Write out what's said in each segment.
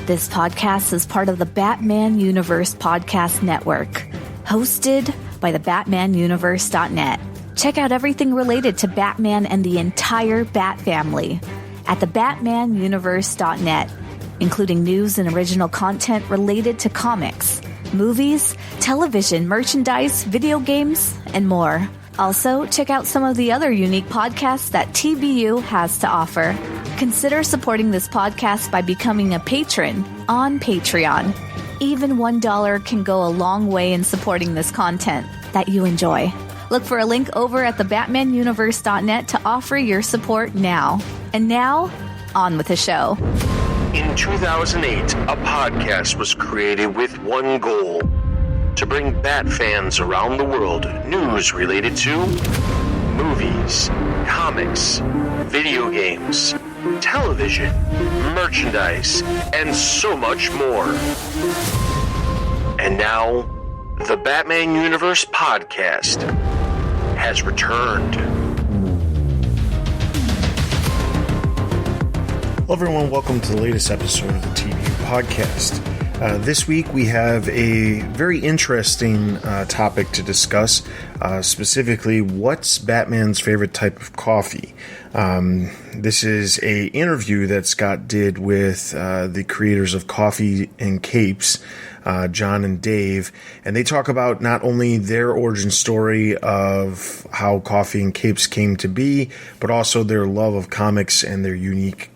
This podcast is part of the Batman Universe Podcast Network, hosted by the BatmanUniverse.net. Check out everything related to Batman and the entire Bat family at the BatmanUniverse.net, including news and original content related to comics, movies, television, merchandise, video games, and more. Also, check out some of the other unique podcasts that TBU has to offer. Consider supporting this podcast by becoming a patron on Patreon. Even $1 can go a long way in supporting this content that you enjoy. Look for a link over at the BatmanUniverse.net to offer your support now. And now, on with the show. In 2008, a podcast was created with one goal: to bring Bat fans around the world news related to movies, comics, video games, television, merchandise, and so much more. And now, the Batman Universe Podcast has returned. Hello everyone, welcome to the latest episode of the TBU Podcast. This week we have a very interesting topic to discuss, specifically what's Batman's favorite type of coffee. This is a interview that Scott did with the creators of Coffee and Capes, John and Dave, and they talk about not only their origin story of how Coffee and Capes came to be, but also their love of comics and their unique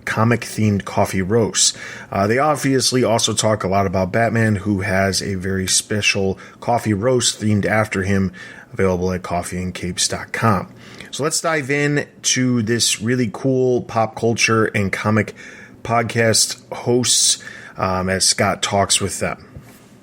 comic-themed coffee roasts. They obviously also talk a lot about Batman, who has a very special coffee roast themed after him, available at coffeeandcapes.com. So let's dive in to this really cool pop culture and comic podcast hosts as Scott talks with them.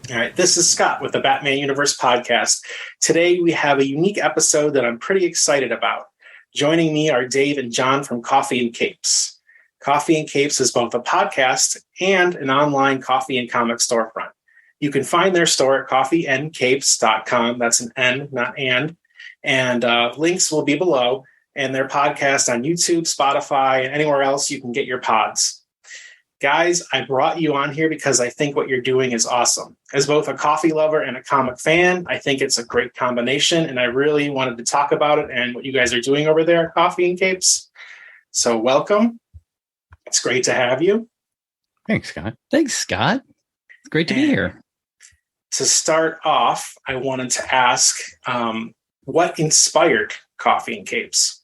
All right, this is Scott with the Batman Universe Podcast. Today we have a unique episode that I'm pretty excited about. Joining me are Dave and John from Coffee and Capes. Coffee and Capes is both a podcast and an online coffee and comic storefront. You can find their store at coffeeandcapes.com. That's an N, not and. And links will be below. And their podcast on YouTube, Spotify, and anywhere else you can get your pods. Guys, I brought you on here because I think what you're doing is awesome. As both a coffee lover and a comic fan, I think it's a great combination. And I really wanted to talk about it and what you guys are doing over there at Coffee and Capes. So welcome. It's great to have you. Thanks, Scott. It's great to be here. To start off, I wanted to ask, what inspired Coffee and Capes?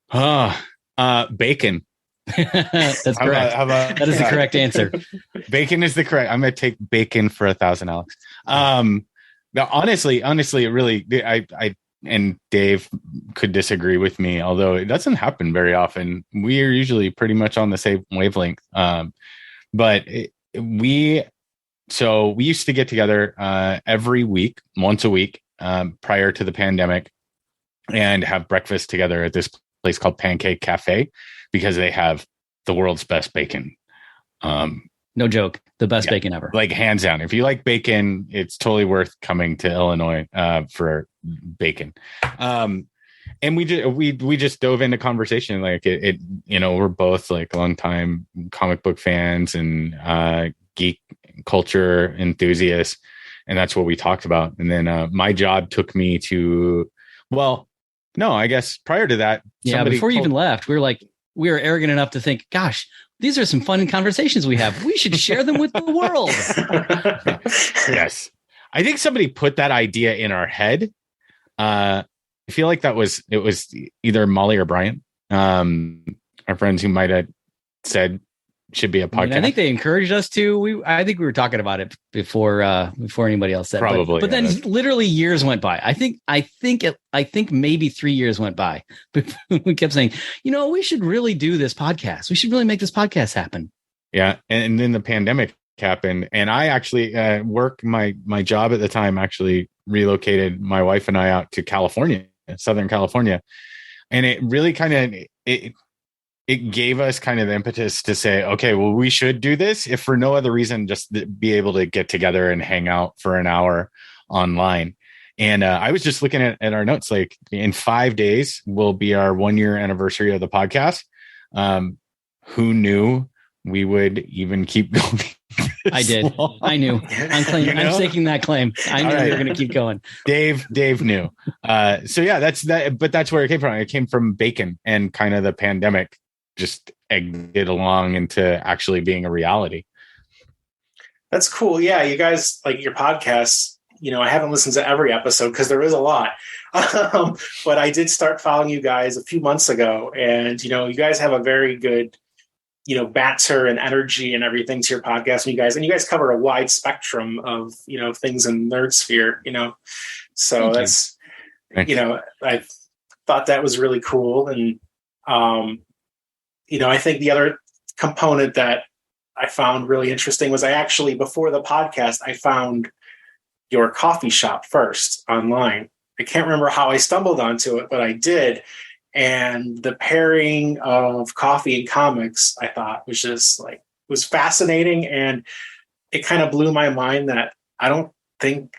Bacon. That's correct. That is the correct answer. Bacon is the correct. I'm going to take bacon for 1,000, Alex. Now, honestly, it really, I and Dave could disagree with me, although it doesn't happen very often. We are usually pretty much on the same wavelength. But we used to get together every week, once a week, prior to the pandemic, and have breakfast together at this place called Pancake Cafe, because they have the world's best bacon. No joke. The best bacon ever. Like hands down. If you like bacon, it's totally worth coming to Illinois for bacon. And we just dove into conversation. Like it we're both like longtime comic book fans and geek culture enthusiasts. And that's what we talked about. And then my job took me to, I guess prior to that. Yeah, before you even left, we were arrogant enough to think, gosh, these are some fun conversations we have. We should share them with the world. Yes. I think somebody put that idea in our head. I feel like it was either Molly or Brian, our friends who might have said should be a podcast. I think they encouraged us to. I think we were talking about it before anybody else said. Probably, but then literally years went by. I think maybe 3 years went by. We kept saying, we should really do this podcast. We should really make this podcast happen. Yeah, and then the pandemic happened, and I actually my job at the time actually relocated my wife and I out to California, Southern California, and it really kind of it gave us kind of the impetus to say, okay, well, we should do this, if for no other reason, just be able to get together and hang out for an hour online. And I was just looking at our notes, like in 5 days will be our 1 year anniversary of the podcast. Who knew we would even keep going. I did. Long. I knew. I'm taking that claim. I knew they were going to keep going. Dave knew. So yeah, that's that. But that's where it came from. It came from bacon, and kind of the pandemic just egged it along into actually being a reality. That's cool. Yeah, you guys, like your podcasts, I haven't listened to every episode because there is a lot. But I did start following you guys a few months ago, and you guys have a very good banter and energy and everything to your podcast. And you guys cover a wide spectrum of things in nerd sphere. So that's I thought that was really cool. And I think the other component that I found really interesting was before the podcast, I found your coffee shop first online. I can't remember how I stumbled onto it, but I did. And the pairing of coffee and comics, I thought was fascinating. And it kind of blew my mind that I don't think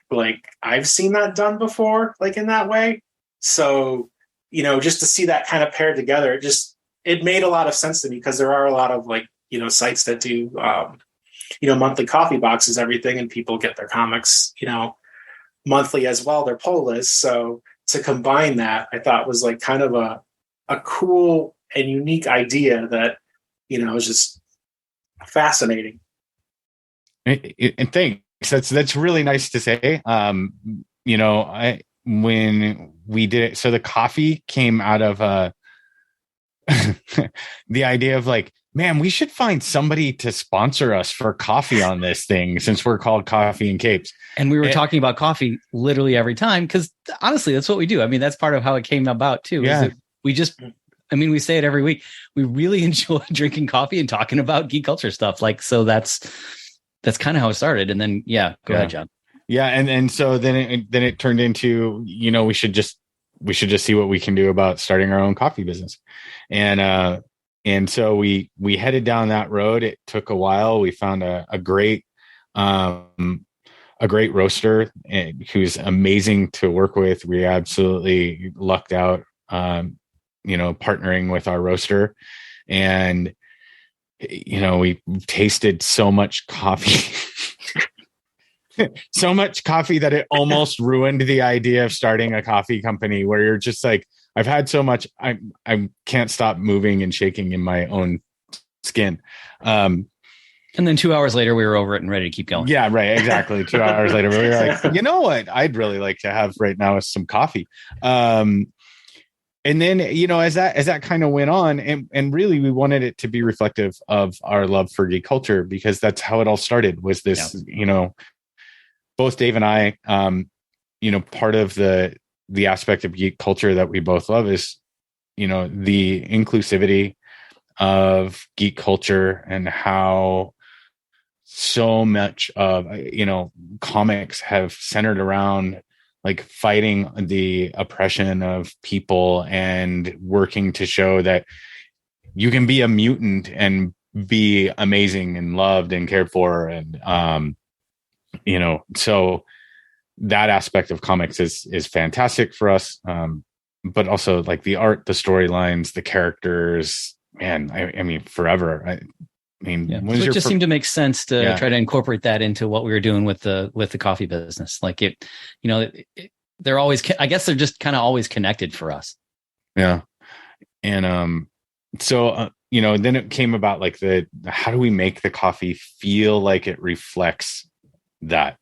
I've seen that done before, in that way. So, just to see that kind of paired together, it made a lot of sense to me, because there are a lot of sites that do, monthly coffee boxes, everything, and people get their comics, monthly as well, their pull list. So to combine that, I thought was kind of a cool and unique idea that, is just fascinating. And thanks. That's really nice to say. When we did it, so the coffee came out of the idea of man, we should find somebody to sponsor us for coffee on this thing, since we're called Coffee and Capes. And we were talking about coffee literally every time, because honestly, that's what we do. I mean, that's part of how it came about too. Yeah. We say it every week. We really enjoy drinking coffee and talking about geek culture stuff. So that's kind of how it started. And then, go ahead, John. Yeah. And so then it turned into, we should just see what we can do about starting our own coffee business. And so we headed down that road. It took a while. We found a great roaster who's amazing to work with. We absolutely lucked out, partnering with our roaster, and, we tasted so much coffee, that it almost ruined the idea of starting a coffee company, where you're just I've had so much, I can't stop moving and shaking in my own skin. And then 2 hours later, we were over it and ready to keep going. Yeah, right. Exactly. 2 hours later, we were you know what I'd really like to have right now is some coffee. And then, as that kind of went on, and really we wanted it to be reflective of our love for geek culture, because that's how it all started, was this, both Dave and I, part of the aspect of geek culture that we both love is, the inclusivity of geek culture, and how so much of, comics have centered around fighting the oppression of people, and working to show that you can be a mutant and be amazing and loved and cared for. And, so that aspect of comics is fantastic for us. But also the art, the storylines, the characters, man, I mean, forever. So it just seemed to make sense to try to incorporate that into what we were doing with the coffee business. They're always, I guess they're just kind of always connected for us. Yeah. And, so, then it came about how do we make the coffee feel like it reflects that,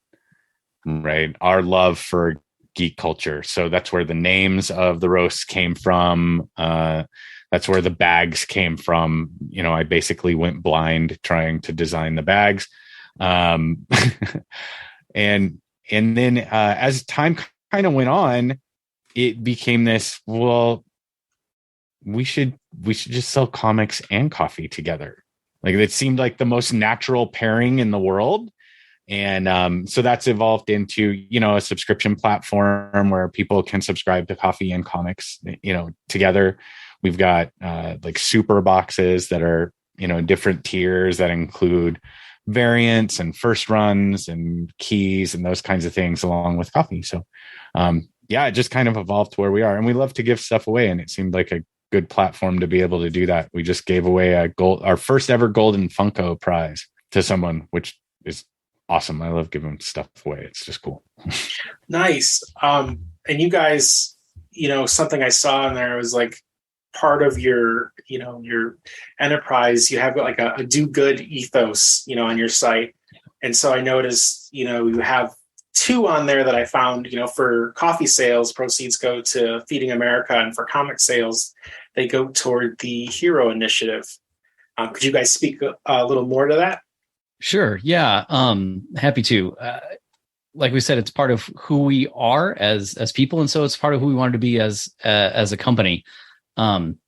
right? Our love for geek culture. So that's where the names of the roasts came from. That's where the bags came from. I basically went blind trying to design the bags. And then as time kind of went on, it became this, well, we should just sell comics and coffee together. It seemed like the most natural pairing in the world. And so that's evolved into, a subscription platform where people can subscribe to coffee and comics, together. We've got super boxes that are, different tiers that include variants and first runs and keys and those kinds of things, along with coffee. So, it just kind of evolved to where we are, and we love to give stuff away. And it seemed like good platform to be able to do that. We just gave away our first ever golden Funko prize to someone, which is awesome. I love giving stuff away. It's just cool. Nice. And you guys, something I saw in there was like part of your enterprise. You have like a do good ethos, on your site. And so I noticed, you have 2 on there that I found, for coffee sales, proceeds go to Feeding America, and for comic sales, they go toward the Hero Initiative. Could you guys speak a little more to that? Sure. Yeah. Happy to. Like we said, it's part of who we are as people, and so it's part of who we wanted to be as a company. And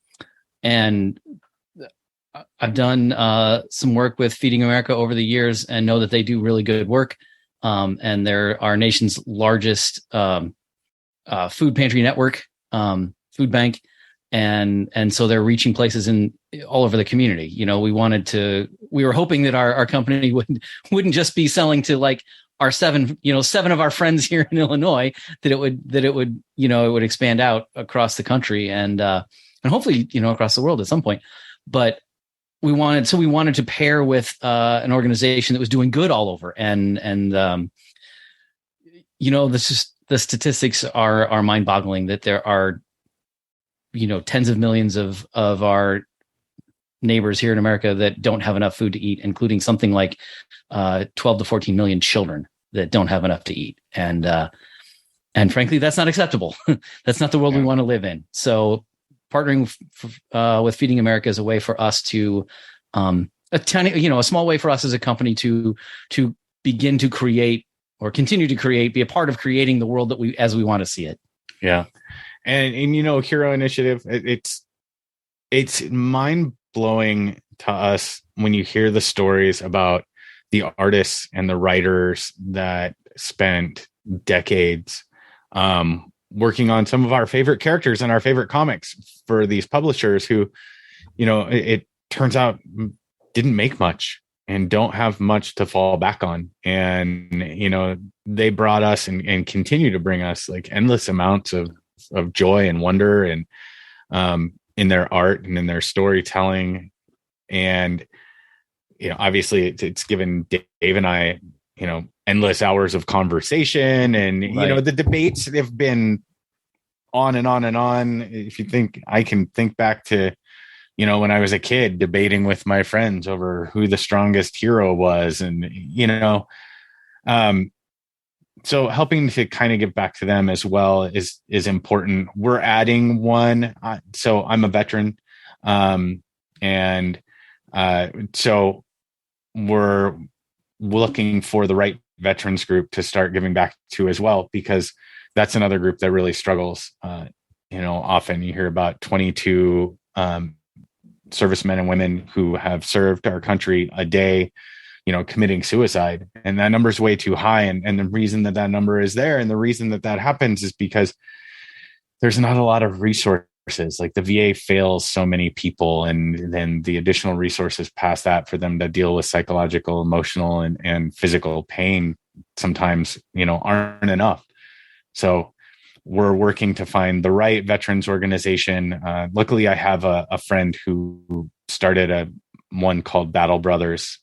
I've done some work with Feeding America over the years, and know that they do really good work. And they're our nation's largest food pantry network, food bank, and so they're reaching places all over the community. We were hoping that our company wouldn't just be selling to like our 7 of our friends here in Illinois, that it would expand out across the country and hopefully, across the world at some point. But we wanted to pair with an organization that was doing good all over. The statistics are mind-boggling, that there are, tens of millions of our neighbors here in America that don't have enough food to eat, including something like 12 to 14 million children that don't have enough to eat. And frankly, that's not acceptable. That's not the world we want to live in. So partnering with Feeding America is a way for us to, a small way for us as a company to begin to create, or continue to create, be a part of creating the world as we want to see it. Yeah. And Hero Initiative, it's mind blowing to us when you hear the stories about the artists and the writers that spent decades working on some of our favorite characters and our favorite comics for these publishers who, it turns out didn't make much and don't have much to fall back on. And, they brought us and continue to bring us like endless amounts of joy and wonder and in their art and in their storytelling. And, obviously it's given Dave and I, endless hours of conversation, and, right. The debates have been on and on and on. If you think, I can think back to, when I was a kid debating with my friends over who the strongest hero was, and, so helping to kind of give back to them as well is important. We're adding one. So I'm a veteran. So we're looking for the right veterans group to start giving back to as well, because that's another group that really struggles. Often you hear about 22 servicemen and women who have served our country a day, committing suicide, and that number is way too high. And the reason that number is there, and the reason that happens, is because there's not a lot of resources. Like the VA fails so many people, and then the additional resources past that for them to deal with psychological, emotional, and physical pain sometimes, aren't enough. So we're working to find the right veterans organization. Luckily, I have a friend who started one called Battle Brothers,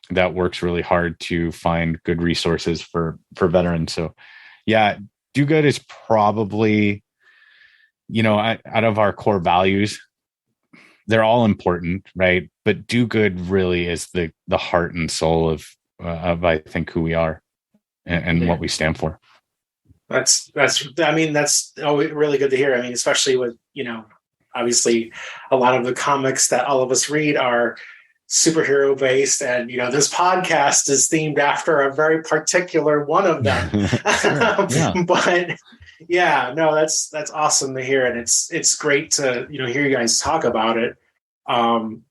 that works really hard to find good resources for veterans. So yeah, do good is probably, out of our core values, they're all important, right? But do good really is the heart and soul of I think who we are and what we stand for. That's really good to hear. I mean, especially with, obviously a lot of the comics that all of us read are superhero based, and this podcast is themed after a very particular one of them. Sure. Yeah. But yeah, no, that's awesome to hear, and it's great to hear you guys talk about it. And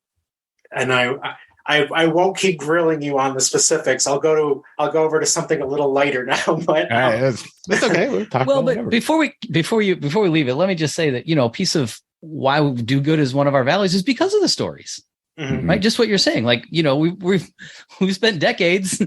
I won't keep grilling you on the specifics. I'll go over to something a little lighter now. But that's okay. We'll talk about but before we leave it, let me just say that a piece of why we do good is one of our values is because of the stories. Mm-hmm. Right, just what you're saying. Like we've spent decades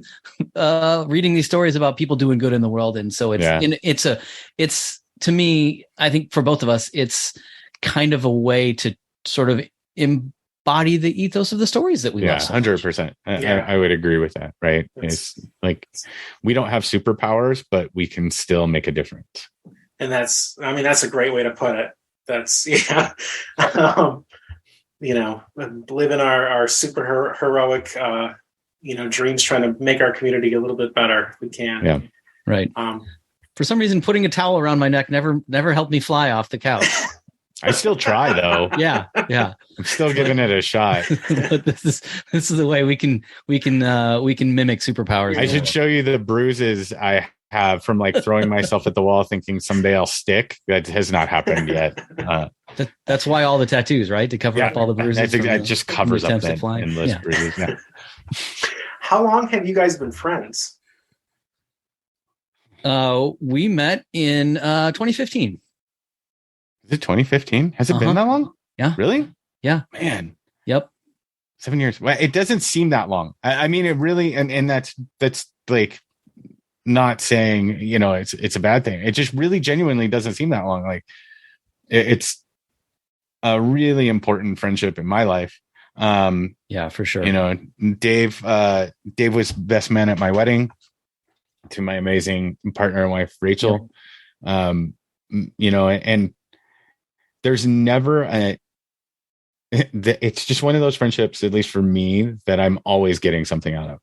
reading these stories about people doing good in the world, and so it's to me, I think for both of us, it's kind of a way to sort of embody the ethos of the stories that we love. So 100%. I would agree with that. Right. It's like, we don't have superpowers, but we can still make a difference. And that's a great way to put it. That's, living our super heroic, dreams, trying to make our community a little bit better if we can. Yeah. Right. For some reason, putting a towel around my neck never helped me fly off the couch. I still try though. Yeah. I'm still giving it a shot. But this is the way we can mimic superpowers. I should show you the bruises I have from like throwing myself at the wall, thinking someday I'll stick. That has not happened yet. That's why all the tattoos, right? To cover up all the bruises. It just covers up that endless bruises. Yeah. How long have you guys been friends? We met in 2015. Is it 2015? Has it been that long? Yeah. Really? Yeah. Man. Yep. 7 years. Well, it doesn't seem that long. I mean, it really, and that's like not saying, it's a bad thing. It just really genuinely doesn't seem that long. Like it's a really important friendship in my life. Yeah, for sure. Dave was best man at my wedding to my amazing partner and wife, Rachel. Yep. And there's never it's just one of those friendships, at least for me, that I'm always getting something out of.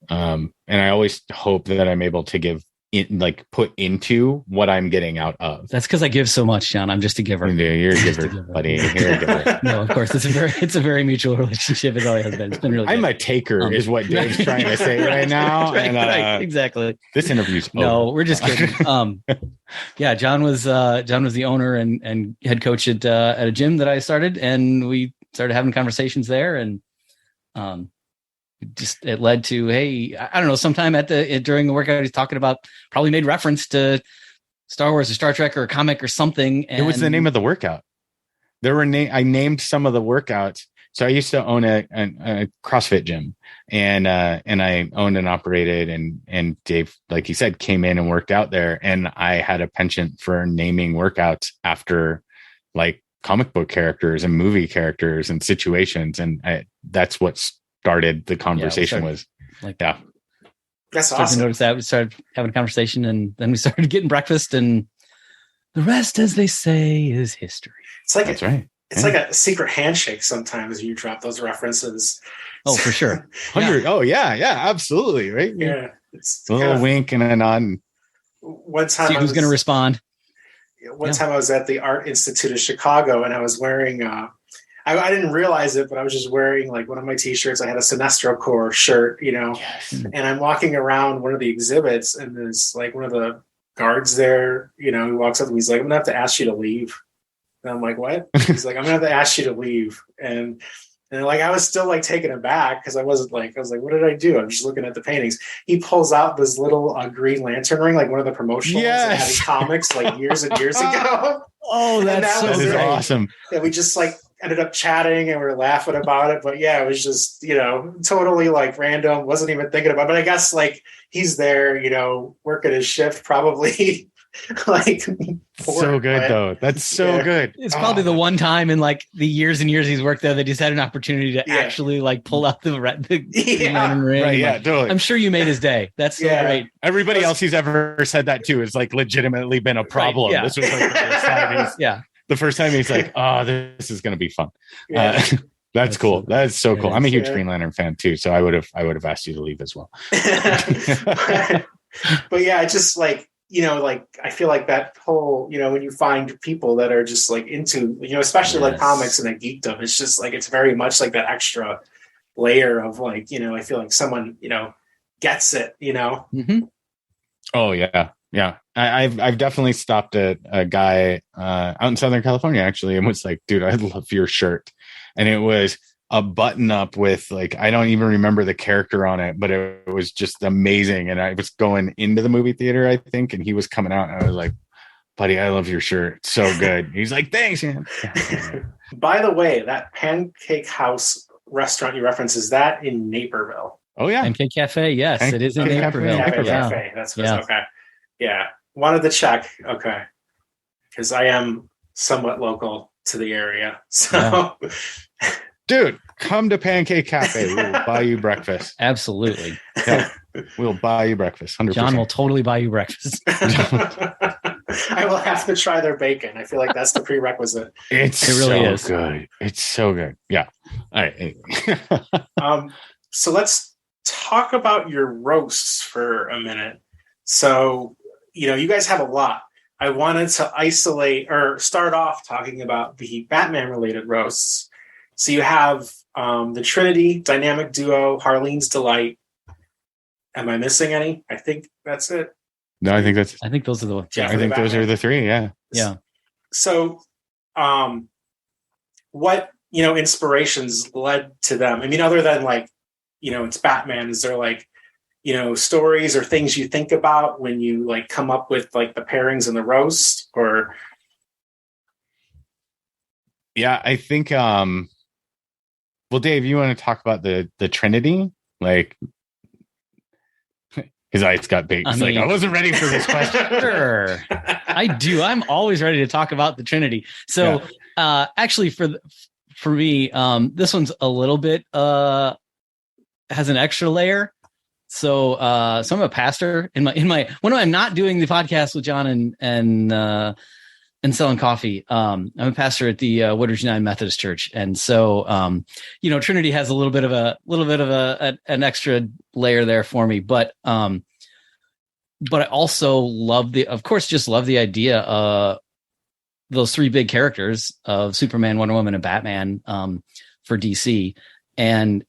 And I always hope that I'm able to give put into what I'm getting out of. That's because I give so much, John. I'm just a giver. You're a giver, buddy. You're a giver. No, of course, it's a very mutual relationship. It always has been. It's been really. I'm a taker, is what Dave's trying to say right now. Right, exactly. This interview's over. No, we're just kidding. Yeah, John was the owner and head coach at a gym that I started, and we started having conversations there, and it led to, hey, I don't know, sometime during the workout he's talking about, probably made reference to Star Wars or Star Trek or a comic or something. And it was the name of the workout. I named some of the workouts. So I used to own a CrossFit gym, and I owned and operated, and Dave, like he said, came in and worked out there, and I had a penchant for naming workouts after like comic book characters and movie characters and situations, and that's what started the conversation. That's awesome. Notice that we started having a conversation, and then we started getting breakfast, and the rest, as they say, is history. That's right. It's like a secret handshake sometimes you drop those references. Oh, for sure. 100. Yeah. Oh, yeah, absolutely. Right. Yeah. It's a little wink and a nod. One time see who's going to respond. One time I was at the Art Institute of Chicago, and I was wearing, I didn't realize it, but I was just wearing like one of my t-shirts. I had a Sinestro Corps shirt, Yes. And I'm walking around one of the exhibits, and there's like one of the guards there, he walks up and he's like, I'm going to have to ask you to leave. And I'm like, what? He's like, I'm going to have to ask you to leave. And like, I was still like taken aback because I was like, what did I do? I'm just looking at the paintings. He pulls out this little Green Lantern ring, like one of the promotional ones that had in comics like years and years ago. Oh, that is awesome. And we just like ended up chatting and we were laughing about it. But yeah, it was just, totally like random. Wasn't even thinking about it. But I guess like he's there, working his shift probably. Like so good though. That's so good. It's probably the one time in like the years and years he's worked there that he's had an opportunity to actually like pull out the ring. Right, yeah, totally. I'm sure you made his day. That's so great. Everybody else he's ever said that to has like legitimately been a problem. Right, This was like the first time the first time he's like, oh, this is gonna be fun. That's cool. That's so cool. I'm a huge Green Lantern fan too, so I would have asked you to leave as well. But yeah, I just like I feel like that whole, when you find people that are just like into, especially like comics and like geekdom, it's just like, it's very much like that extra layer of like, I feel like someone, gets it, Mm-hmm. Oh yeah. Yeah. I've definitely stopped at a guy out in Southern California actually, and was like, dude, I love your shirt. And it was a button up with like, I don't even remember the character on it, but it was just amazing. And I was going into the movie theater, I think, and he was coming out, and I was like, buddy, I love your shirt. It's so good. He's like, thanks, man. By the way, that Pancake House restaurant you reference, is that in Naperville? Oh yeah. Pancake Cafe. Yes, it is in Naperville. Cafe. That's okay. Yeah. Wanted to check. Okay. Because I am somewhat local to the area. So, dude, come to Pancake Cafe. We'll buy you breakfast. Absolutely. Yeah, we'll buy you breakfast. 100%. John will totally buy you breakfast. I will have to try their bacon. I feel like that's the prerequisite. It really is good. It's so good. Yeah. All right. So let's talk about your roasts for a minute. So, you guys have a lot. I wanted to isolate or start off talking about the Batman related roasts. So you have the Trinity, Dynamic Duo, Harleen's Delight. Am I missing any? I think that's it. No, I think those are the ones. I think those are the three. Yeah. Yeah. So, what, inspirations led to them? I mean, other than like, it's Batman, is there like, stories or things you think about when you like come up with like the pairings and the roast or? Yeah, I think, well, Dave, you want to talk about the Trinity? Like, his eyes got big. I wasn't ready for this question. Sure. I do. I'm always ready to talk about the Trinity. So, actually for me, this one's a little bit, has an extra layer. So I'm a pastor in my when I'm not doing the podcast with John and selling coffee. I'm a pastor at the Woodridge United Methodist Church, and so Trinity has a little bit of an extra layer there for me. But I also love the idea those three big characters of Superman, Wonder Woman, and Batman for DC, and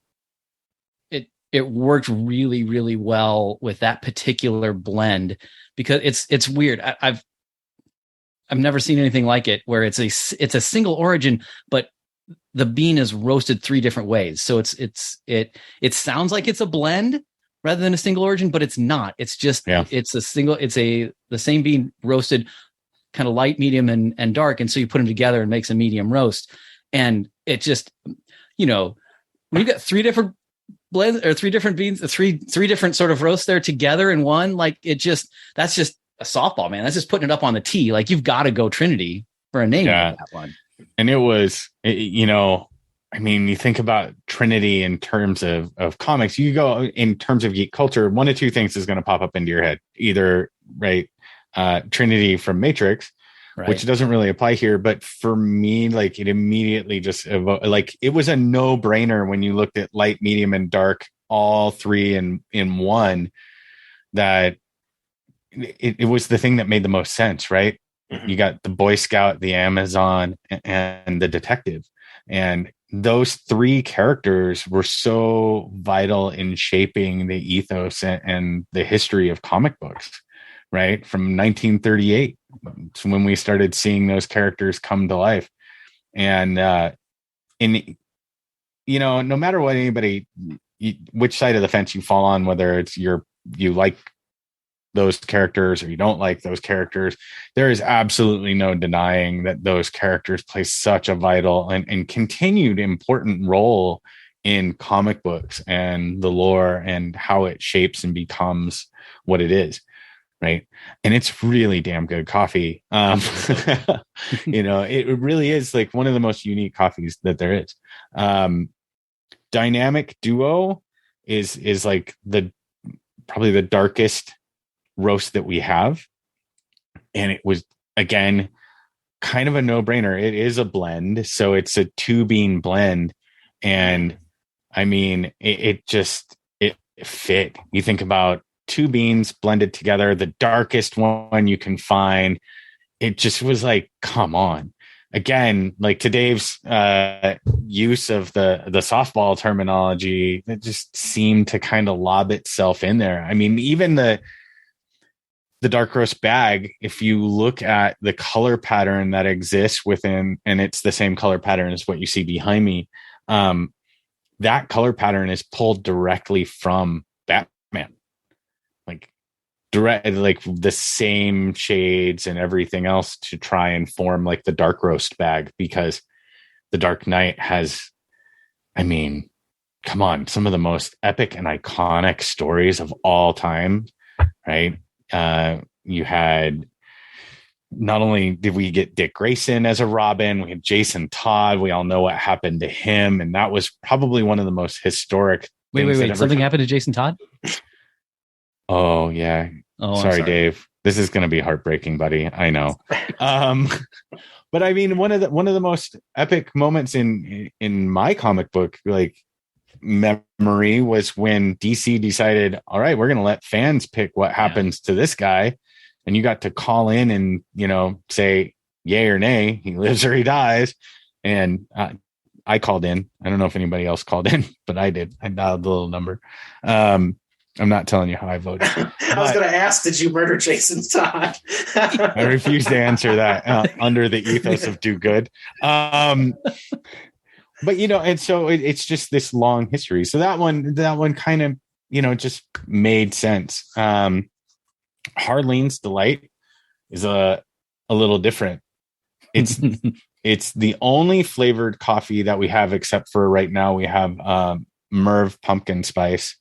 it worked really, really well with that particular blend because it's weird. I've never seen anything like it where it's a single origin, but the bean is roasted three different ways. So it sounds like it's a blend rather than a single origin, but it's not. It's just the same bean roasted kind of light, medium, and dark, and so you put them together and makes a medium roast. And it just when you got three different blends or three different beans, three different sort of roasts there together in one, like that's just a softball, man. That's just putting it up on the tee. Like you've got to go Trinity for a name like that one. And it was, I mean, you think about Trinity in terms of comics, you go in terms of geek culture, one of two things is going to pop up into your head. Either, right, Trinity from Matrix, right, which doesn't really apply here. But for me, like it immediately just, it was a no-brainer when you looked at light, medium, and dark, all three in one, that it was the thing that made the most sense, right? Mm-hmm. You got the Boy Scout, the Amazon, and the detective. And those three characters were so vital in shaping the ethos and the history of comic books, right? From 1938, when we started seeing those characters come to life. And, no matter what which side of the fence you fall on, whether it's you like those characters or you don't like those characters, there is absolutely no denying that those characters play such a vital and continued important role in comic books and the lore and how it shapes and becomes what it is, right? And it's really damn good coffee. It really is like one of the most unique coffees that there is. Dynamic Duo is like probably the darkest roast that we have, and it was again kind of a no-brainer. It is a blend, so it's a 2-bean blend, and I mean it fit. You think about 2 beans blended together, the darkest one you can find. It just was like, come on. Again, like to Dave's use of the softball terminology, it just seemed to kind of lob itself in there. I mean, even the dark roast bag, if you look at the color pattern that exists within, and it's the same color pattern as what you see behind me, that color pattern is pulled directly from Batman, like the same shades and everything else to try and form like the dark roast bag, because the Dark Knight has, I mean, come on, some of the most epic and iconic stories of all time, right? You had not only did we get Dick Grayson as a Robin, we had Jason Todd. We all know what happened to him, and that was probably one of the most historic. Wait! Something happened to Jason Todd? Oh yeah. Oh, sorry, Dave. This is going to be heartbreaking, buddy. I know. But I mean, one of the most epic moments in my comic book like memory was when DC decided, all right, we're going to let fans pick what happens to this guy. And you got to call in and, say yay or nay, he lives or he dies. And I called in. I don't know if anybody else called in, but I did. I dialed the little number. I'm not telling you how I voted. I was going to ask, did you murder Jason Todd? I refuse to answer that under the ethos of do good. But and so it's just this long history. So that one kind of, just made sense. Harleen's Delight is a little different. It's the only flavored coffee that we have, except for right now we have Merv pumpkin spice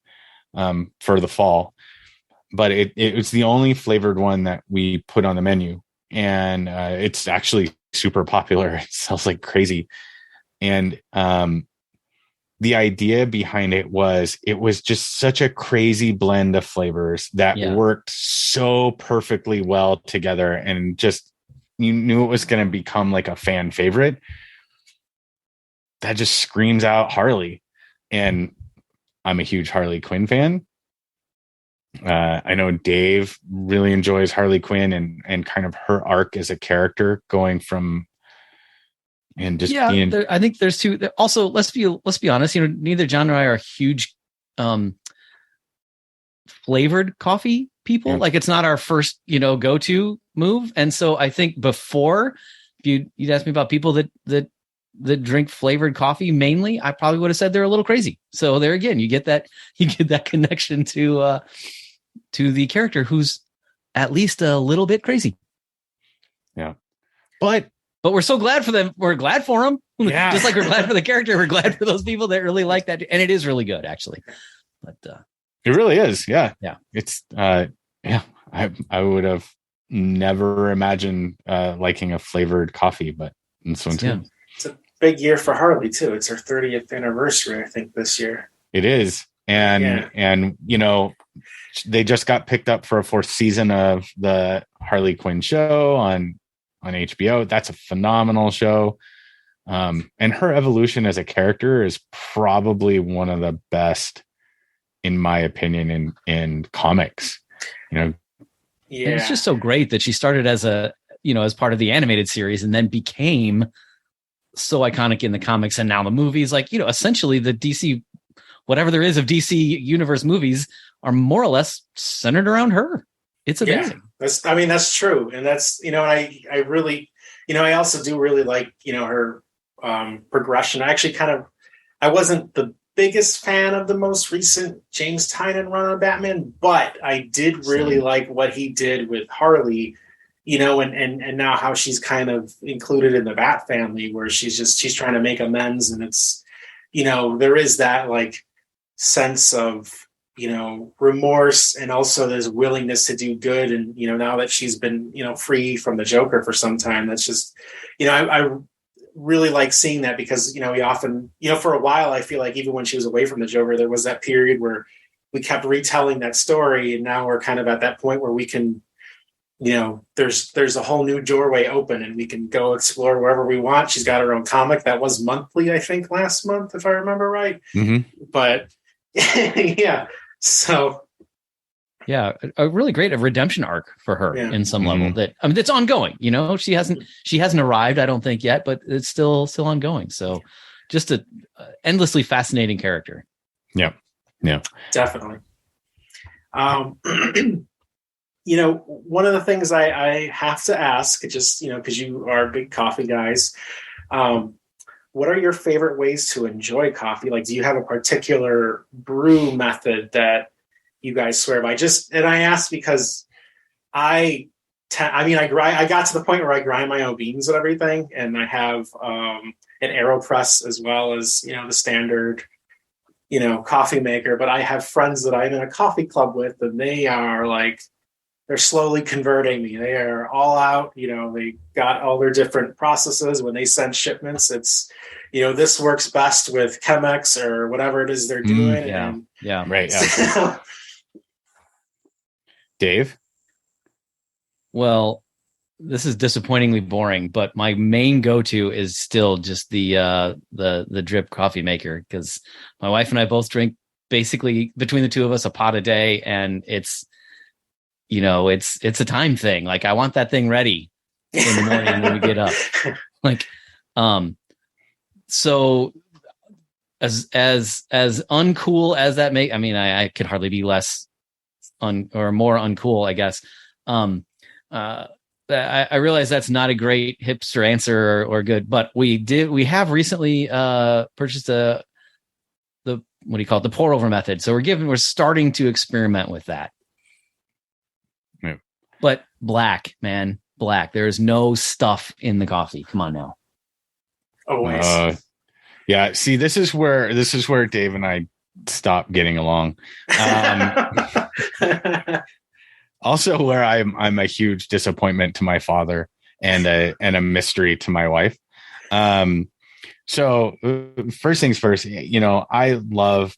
for the fall, but it's the only flavored one that we put on the menu, and it's actually super popular. It sells like crazy. And the idea behind it was just such a crazy blend of flavors that worked so perfectly well together, and just you knew it was going to become like a fan favorite. That just screams out Harley, and I'm a huge Harley Quinn fan. I know Dave really enjoys Harley Quinn and kind of her arc as a character, going from and just being. I think there's two. Also, let's be honest. Neither John nor I are huge flavored coffee people. Yeah. Like, it's not our first go-to move, and so I think before, if you'd asked me about people that drink flavored coffee mainly, I probably would have said they're a little crazy. So there again, you get that connection to the character who's at least a little bit crazy. Yeah. But we're so glad for them. We're glad for them. Yeah. Just like we're glad for the character. We're glad for those people that really like that. And it is really good, actually. But it really is. Yeah. Yeah. It's I would have never imagined liking a flavored coffee, but this one's good. It's a big year for Harley too. It's her 30th anniversary, I think, this year. It is. And they just got picked up for a 4th season of the Harley Quinn show on HBO. That's a phenomenal show. And her evolution as a character is probably one of the best, in my opinion, in comics. And it's just so great that she started as as part of the animated series and then became so iconic in the comics. And now the movies, essentially the DC, whatever there is of DC universe movies, are more or less centered around her. It's amazing. Yeah, that's true. And that's, I really, I also do really like, her progression. I actually I wasn't the biggest fan of the most recent James Tynion run on Batman, but I did really like what he did with Harley, and now how she's kind of included in the Bat family, where she's trying to make amends. And it's, there is that sense of, remorse, and also this willingness to do good. And, now that she's been, free from the Joker for some time, that's just, I really like seeing that, because, we often, for a while, I feel like even when she was away from the Joker, there was that period where we kept retelling that story. And now we're kind of at that point where we can, there's a whole new doorway open and we can go explore wherever we want. She's got her own comic that was monthly, I think, last month, if I remember right. Mm-hmm. But yeah. So yeah, a really great redemption arc for her in some level that, it's ongoing, she hasn't arrived, I don't think yet, but it's still ongoing. So just a endlessly fascinating character. Yeah. Yeah, definitely. One of the things I have to ask, just, because you are big coffee guys, what are your favorite ways to enjoy coffee? Do you have a particular brew method that you guys swear by? And I ask because I got to the point where I grind my own beans and everything, and I have an AeroPress as well as, the standard, coffee maker. But I have friends that I'm in a coffee club with, and they are they're slowly converting me. They are all out. They got all their different processes. When they send shipments, it's, this works best with Chemex or whatever it is they're doing. Right. Yeah. Dave? Well, this is disappointingly boring, but my main go-to is still just the drip coffee maker, because my wife and I both drink basically between the two of us a pot a day, and it's a time thing. Like, I want that thing ready in the morning when we get up. Like, so as uncool as that may, I mean, I could hardly be less or more uncool, I guess. I realize that's not a great hipster answer or good, but we have recently purchased the what do you call it, the pour over method. So we're starting to experiment with that. Yeah. But black. There is no stuff in the coffee. Come on now. Always. Yeah. See, this is where Dave and I stop getting along. Also, where I'm a huge disappointment to my father and a mystery to my wife. So first things first, I love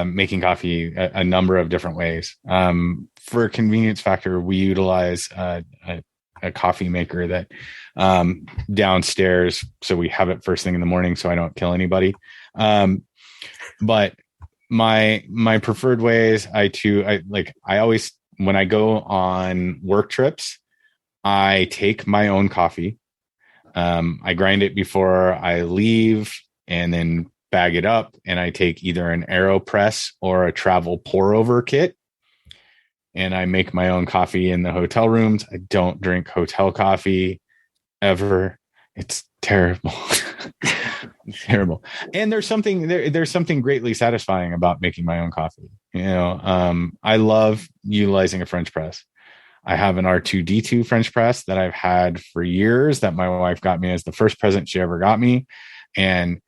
making coffee a number of different ways. For a convenience factor, we utilize a coffee maker that downstairs, so we have it first thing in the morning, so I don't kill anybody. But my preferred ways, I always, when I go on work trips, I take my own coffee. I grind it before I leave and then bag it up, and I take either an AeroPress or a travel pour over kit, and I make my own coffee in the hotel rooms. I don't drink hotel coffee ever. It's terrible. It's terrible. And there's something greatly satisfying about making my own coffee. I love utilizing a French press. I have an R2D2 French press that I've had for years, that my wife got me as the first present she ever got me. And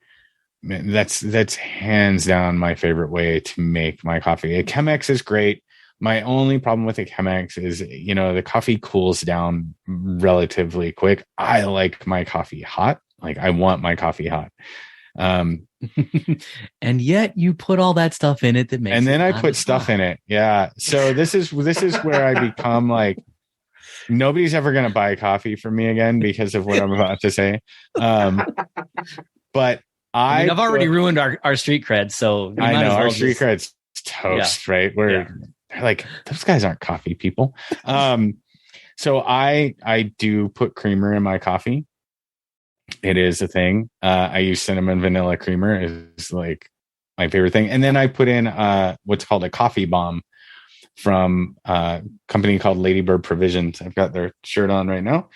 that's hands down my favorite way to make my coffee. A Chemex is great. My only problem with a Chemex is, the coffee cools down relatively quick. I like my coffee hot. Like, I want my coffee hot. And yet you put all that stuff in it that makes, and then I put stuff in it. Yeah. So this is where I become like, nobody's ever going to buy coffee from me again because of what I'm about to say. But I've already ruined our street cred. So I know our street cred's toast, right? They're like, those guys aren't coffee people. So I do put creamer in my coffee. It is a thing. I use cinnamon vanilla creamer is like my favorite thing. And then I put in what's called a coffee bomb from a company called Ladybird Provisions. I've got their shirt on right now.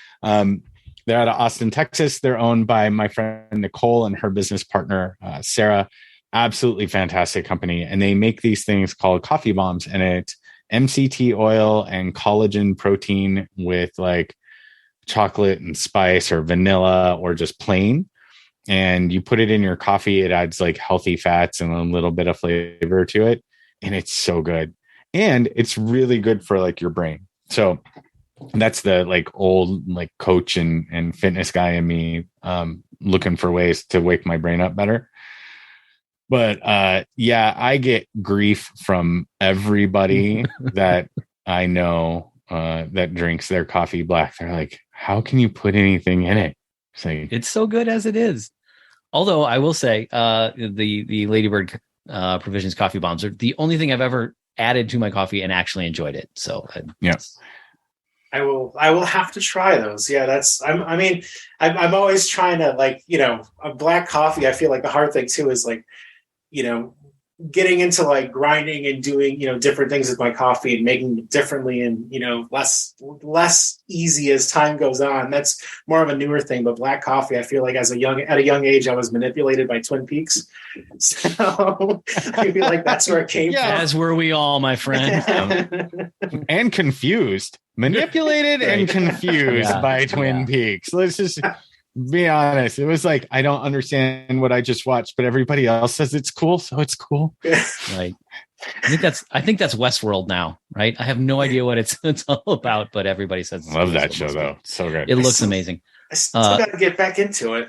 They're out of Austin, Texas. They're owned by my friend Nicole and her business partner, Sarah. Absolutely fantastic company. And they make these things called coffee bombs. And it's MCT oil and collagen protein with like chocolate and spice or vanilla or just plain. And you put it in your coffee. It adds like healthy fats and a little bit of flavor to it. And it's so good. And it's really good for like your brain. So that's the like old like coach and fitness guy in me looking for ways to wake my brain up better. But I get grief from everybody that I know that drinks their coffee black. They're like, how can you put anything in it? It's so good as it is. Although I will say the Ladybird Provisions coffee bombs are the only thing I've ever added to my coffee and actually enjoyed it. So yes. I will have to try those. Yeah, I'm always trying to a black coffee. I feel like the hard thing too is getting into like grinding and doing, different things with my coffee and making it differently and, less easy as time goes on. That's more of a newer thing, but black coffee, I feel like at a young age, I was manipulated by Twin Peaks. So I feel like that's where it came from. As were we all, my friend. And confused, manipulated and confused by Twin Peaks. Let's just be honest. It was like, I don't understand what I just watched, but everybody else says it's cool, so it's cool. Right. I think that's Westworld now, right? I have no idea what it's all about, but everybody says love that show though. So good. It looks amazing. I still got to get back into it.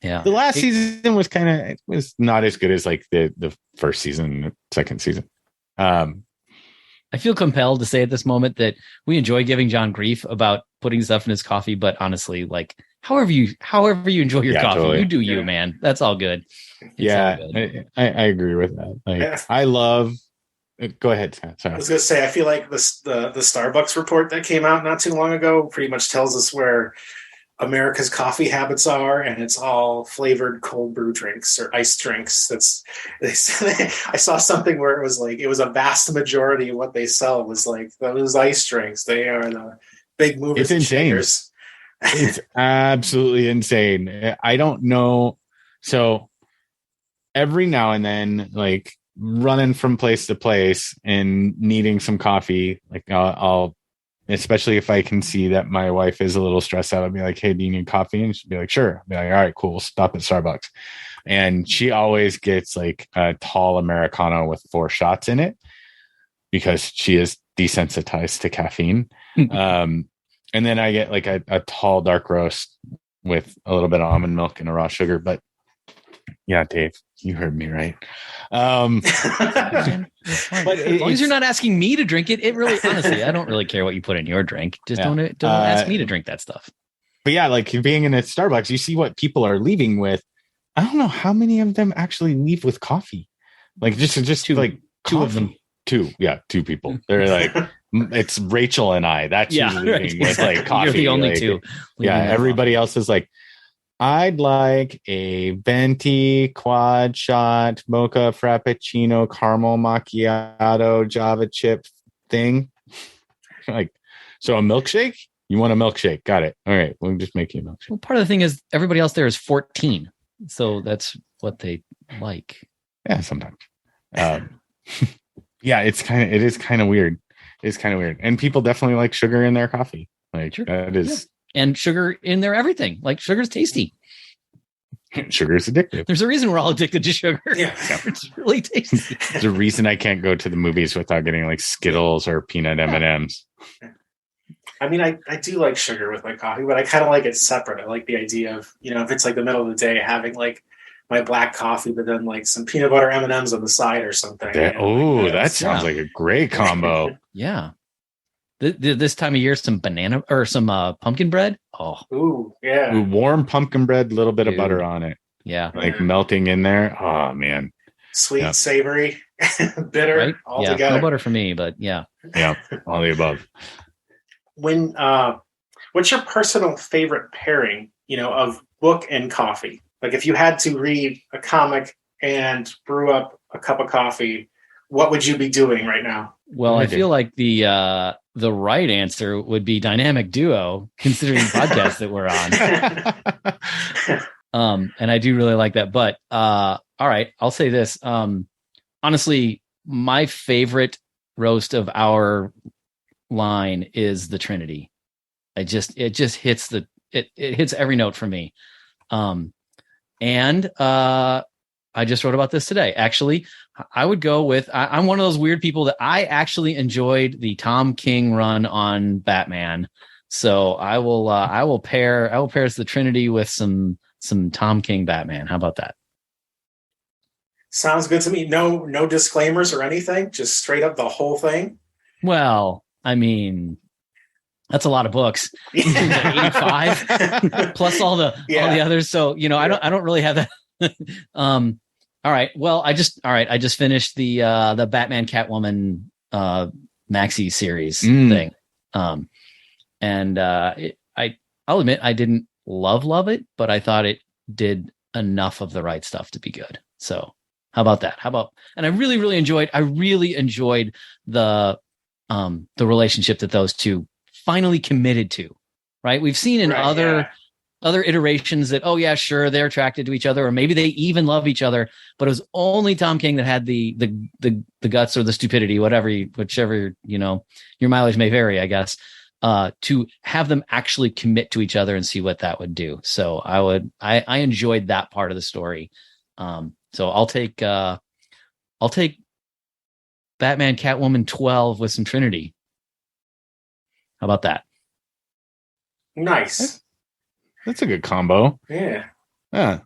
Yeah. The last season was was not as good as like the first season, the second season. I feel compelled to say at this moment that we enjoy giving John grief about putting stuff in his coffee, but honestly, like however you enjoy your coffee, totally. You do you, man. That's all good. It's all good. I agree with that. Like I love. Go ahead, Scott. Sorry. I was going to say I feel like the Starbucks report that came out not too long ago pretty much tells us where America's coffee habits are, and it's all flavored cold brew drinks or iced drinks. I saw something where it was a vast majority of what they sell was like those ice drinks. They are the big movers. It's insane. It's absolutely insane. I don't know. So every now and then, like running from place to place and needing some coffee, like I'll especially if I can see that my wife is a little stressed out, I'll be like, hey, do you need coffee? And she'll be like, sure. I'll be like, all right, cool. Stop at Starbucks. And she always gets like a tall Americano with 4 shots in it because she is desensitized to caffeine. And then I get like a tall dark roast with a little bit of almond milk and a raw sugar. But yeah, Dave, you heard me right. But as long as you're not asking me to drink it, really, honestly, I don't really care what you put in your drink. Just don't ask me to drink that stuff. But yeah, like being in a Starbucks, you see what people are leaving with. I don't know how many of them actually leave with coffee. Like just two, like two coffee. of them. 2 people. They're like, it's Rachel and I. That's who's leaving with like coffee. You're the only like, 2. Yeah, everybody else is like, I'd like a venti quad shot mocha frappuccino caramel macchiato Java chip thing. Like, so a milkshake? You want a milkshake? Got it. All right, we'll just make you a milkshake. Well, part of the thing is everybody else there is 14, so that's what they like. Yeah, sometimes. Yeah, it is kind of weird. It's kind of weird, and people definitely like sugar in their coffee. Like sure. That is. Yeah. And sugar in their everything. Like sugar's tasty. Sugar is addictive. There's a reason we're all addicted to sugar. Yeah. It's really tasty. There's a reason I can't go to the movies without getting like Skittles or peanut M&Ms. I mean, I do like sugar with my coffee, but I kind of like it separate. I like the idea of, if it's like the middle of the day, having like my black coffee, but then like some peanut butter M&Ms on the side or something. That sounds like a great combo. Yeah. This time of year, some banana or some pumpkin bread. Oh, ooh, yeah. Warm pumpkin bread, little bit of butter on it. Yeah, like melting in there. Oh man, sweet, savory, bitter, all together. No butter for me, but yeah, all the above. When what's your personal favorite pairing? Of book and coffee. Like if you had to read a comic and brew up a cup of coffee, what would you be doing right now? Well, I feel like the right answer would be dynamic duo, considering the podcast that we're on. And I do really like that. But all right, I'll say this. Honestly, my favorite roast of our line is the Trinity. It just hits it hits every note for me. And I just wrote about this today. Actually, I would go with, I'm one of those weird people that I actually enjoyed the Tom King run on Batman. So I will pair the Trinity with some Tom King Batman. How about that? Sounds good to me. No disclaimers or anything, just straight up the whole thing. Well, I mean, that's a lot of books. 85 plus all the others. So, I don't really have that. All right. Well, I just finished the Batman Catwoman maxi series thing. And I'll admit I didn't love it, but I thought it did enough of the right stuff to be good. So how about that? And I really enjoyed the relationship that those two finally committed to, right? We've seen in other iterations that, oh yeah, sure, they're attracted to each other, or maybe they even love each other, but it was only Tom King that had the guts or the stupidity, whichever, your mileage may vary, I guess, to have them actually commit to each other and see what that would do. So I enjoyed that part of the story. So I'll take Batman Catwoman 12 with some Trinity. How about that? Nice. That's a good combo. Yeah. Yeah.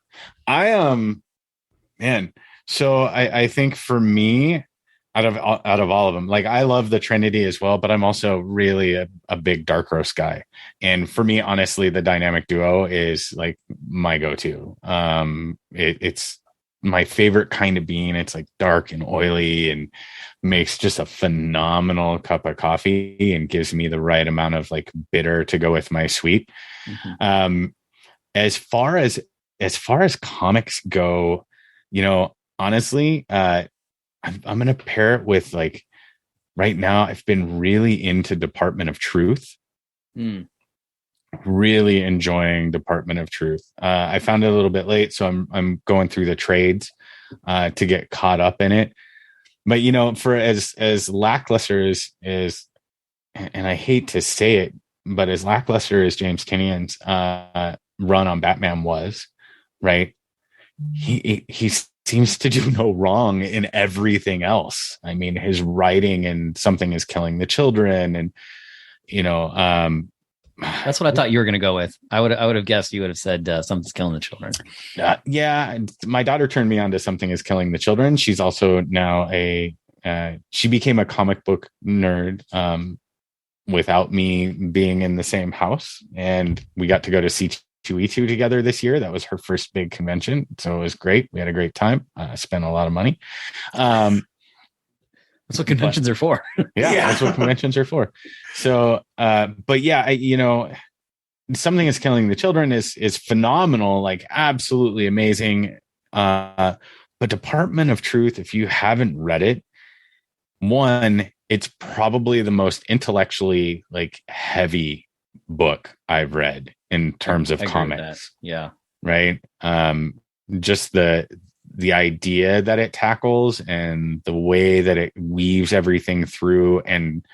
Man. So I think for me, out of all of them, like I love the Trinity as well, but I'm also really a big dark roast guy. And for me, honestly, the dynamic duo is like my go-to. It's my favorite kind of bean. It's like dark and oily and makes just a phenomenal cup of coffee and gives me the right amount of like bitter to go with my sweet. Mm-hmm. As far as comics go, honestly, I'm going to pair it with like right now. I've been really into Department of Truth. Really enjoying Department of Truth. I found it a little bit late, so I'm going through the trades to get caught up in it. But for as lackluster as, and I hate to say it, but as lackluster as James Tynion's run on Batman was, right? He seems to do no wrong in everything else. I mean, his writing and Something is Killing the Children, and that's what I thought you were going to go with. I would have guessed you would have said Something's Killing the Children. Yeah, my daughter turned me on to Something is Killing the Children. She's also now she became a comic book nerd without me being in the same house, and we got to go to C2E2 together this year. That was her first big convention, so it was great. We had a great time. Spent a lot of money. That's what conventions are for. Yeah, that's what conventions are for. So, but yeah, Something is Killing the Children is phenomenal, like absolutely amazing. But Department of Truth, if you haven't read it, one, it's probably the most intellectually like heavy book I've read in terms of comics. Yeah. Right. Just the idea that it tackles and the way that it weaves everything through and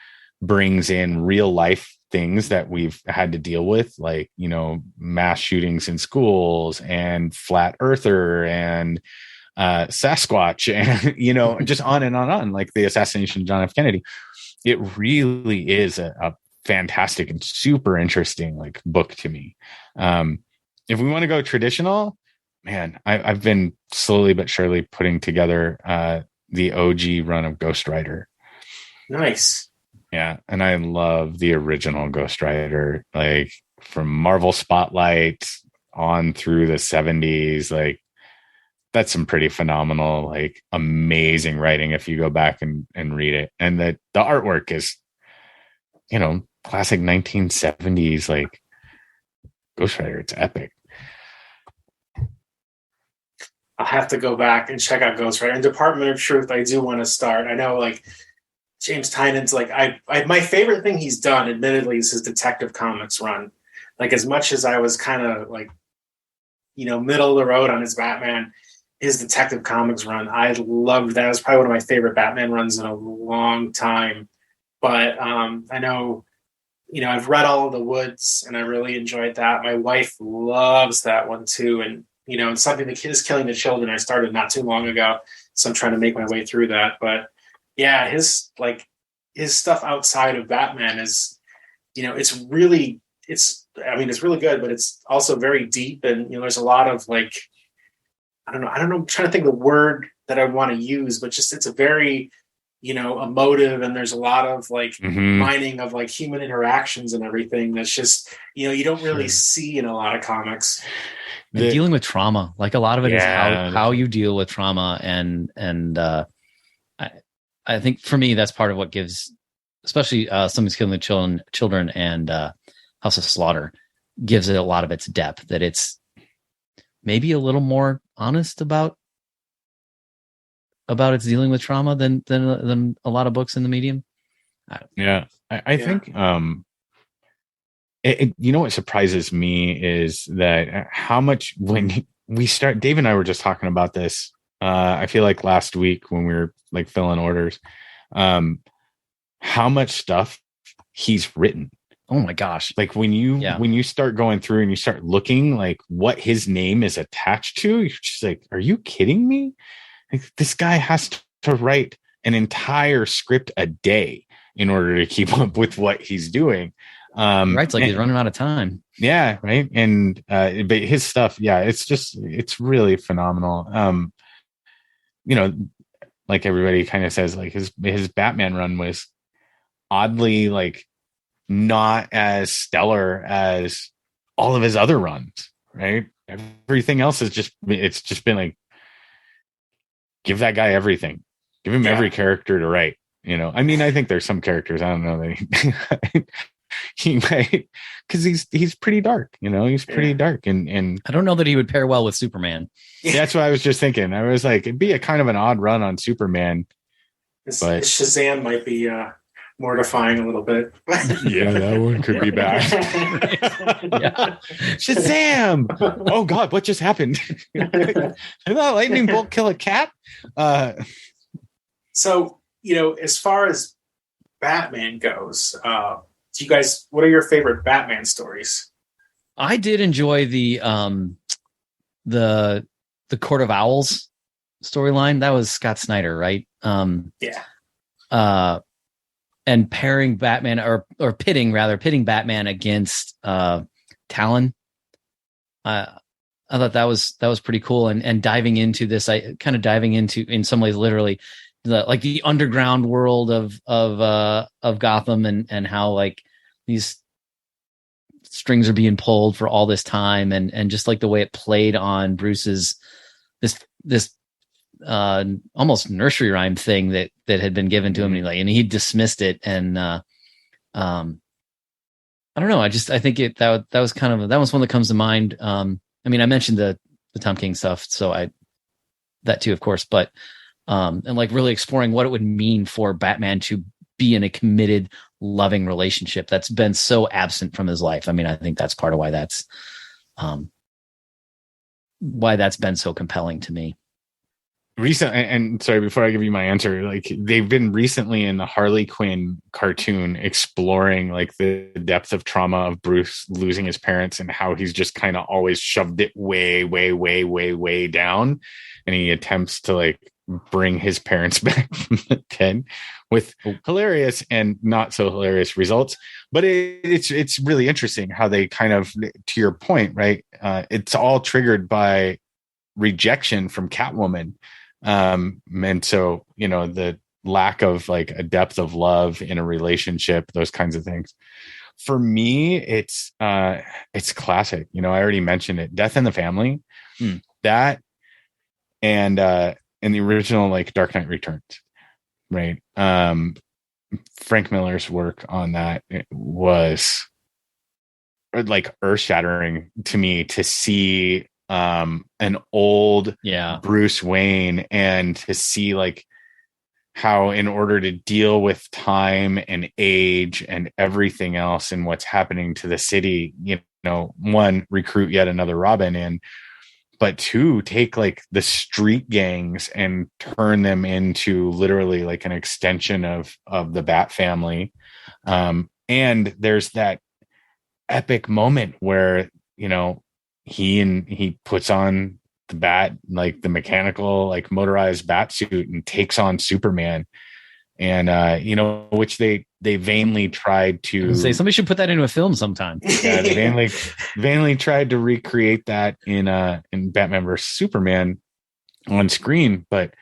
brings in real life things that we've had to deal with, like, mass shootings in schools and flat earther and Sasquatch and, just on and on, like the assassination of John F. Kennedy. It really is a fantastic and super interesting like book to me. If we want to go traditional, man, I've been slowly but surely putting together the OG run of Ghost Rider. Nice. Yeah, and I love the original Ghost Rider, like from Marvel Spotlight on through the 70s. Like that's some pretty phenomenal, like amazing writing if you go back and read it. And the artwork is, classic 1970s, like Ghost Rider. It's epic. I'll have to go back and check out Ghost Rider. And Department of Truth, I do want to start. I know, like, James Tynion's, like, I my favorite thing he's done, admittedly, is his Detective Comics run. Like, as much as I was kind of, like, middle of the road on his Batman, his Detective Comics run, I loved that. It was probably one of my favorite Batman runs in a long time. But I know, I've read all of the Woods, and I really enjoyed that. My wife loves that one, too, and it's Something that is Killing the Children. I started not too long ago, so I'm trying to make my way through that. But yeah, his stuff outside of Batman is, it's really good, but it's also very deep. And, there's a lot of like, I don't know, I'm trying to think of the word that I want to use, but just, it's a very, emotive. And there's a lot of like mining of like human interactions and everything. That's just, you don't really see in a lot of comics. And dealing with trauma, like a lot of it is how you deal with trauma, and I think for me that's part of what gives, especially Something's Killing the Children and House of Slaughter, gives it a lot of its depth. That it's maybe a little more honest about its dealing with trauma than a lot of books in the medium. I think. What surprises me is that how much when we start, Dave and I were just talking about this. I feel like last week when we were like filling orders, how much stuff he's written. Oh my gosh. Like when you start going through and you start looking like what his name is attached to, you're just like, are you kidding me? Like, this guy has to write an entire script a day in order to keep up with what he's doing. Right, it's like he's running out of time. Yeah, right. And but his stuff, yeah, it's really phenomenal. Like everybody kind of says, like his Batman run was oddly like not as stellar as all of his other runs, right? Everything else is just been like, give that guy everything, give him every character to write. I mean, I think there's some characters, I don't know, that he might, because he's pretty dark, he's pretty dark, and I don't know that he would pair well with Superman. That's what I was just thinking. I was like, it'd be a kind of an odd run on Superman, but Shazam might be mortifying a little bit. Yeah, that one could be bad. Shazam! Oh God, what just happened? Did that lightning bolt kill a cat? So, as far as Batman goes, do you guys, what are your favorite Batman stories? I did enjoy the Court of Owls storyline. That was Scott Snyder, right? And pairing Batman or pitting Batman against Talon. I thought that was pretty cool, and diving into this, diving into, in some ways, literally the underground world of Gotham, and how like these strings are being pulled for all this time, and just like the way it played on Bruce's this almost nursery rhyme thing that had been given to him, and he dismissed it, and I don't know, I think that was that was one that comes to mind. I mean, I mentioned the Tom King stuff, so that too, of course, but and like really exploring what it would mean for Batman to be in a committed, loving relationship that's been so absent from his life. I mean, I think that's part of why that's been so compelling to me. Recent, and sorry, before I give you my answer, like they've been recently in the Harley Quinn cartoon exploring like the depth of trauma of Bruce losing his parents, and how he's just kind of always shoved it way, way, way, way, way down, and he attempts to like bring his parents back from the dead with hilarious and not so hilarious results. But it's really interesting how they kind of, to your point, right? It's all triggered by rejection from Catwoman. And so, the lack of like a depth of love in a relationship, those kinds of things. For me, it's classic. I already mentioned it. Death in the Family, that, and in the original like Dark Knight Returns, right? Frank Miller's work on that was like earth-shattering to me, to see an old Bruce Wayne, and to see like how, in order to deal with time and age and everything else and what's happening to the city, one, recruit yet another Robin in, but two, take like the street gangs and turn them into literally like an extension of the Bat family. And there's that epic moment where, he puts on the bat, like the mechanical, like motorized bat suit, and takes on Superman. And, which they vainly tried to say, somebody should put that into a film sometime. Yeah, they vainly tried to recreate that in Batman vs Superman on screen. But,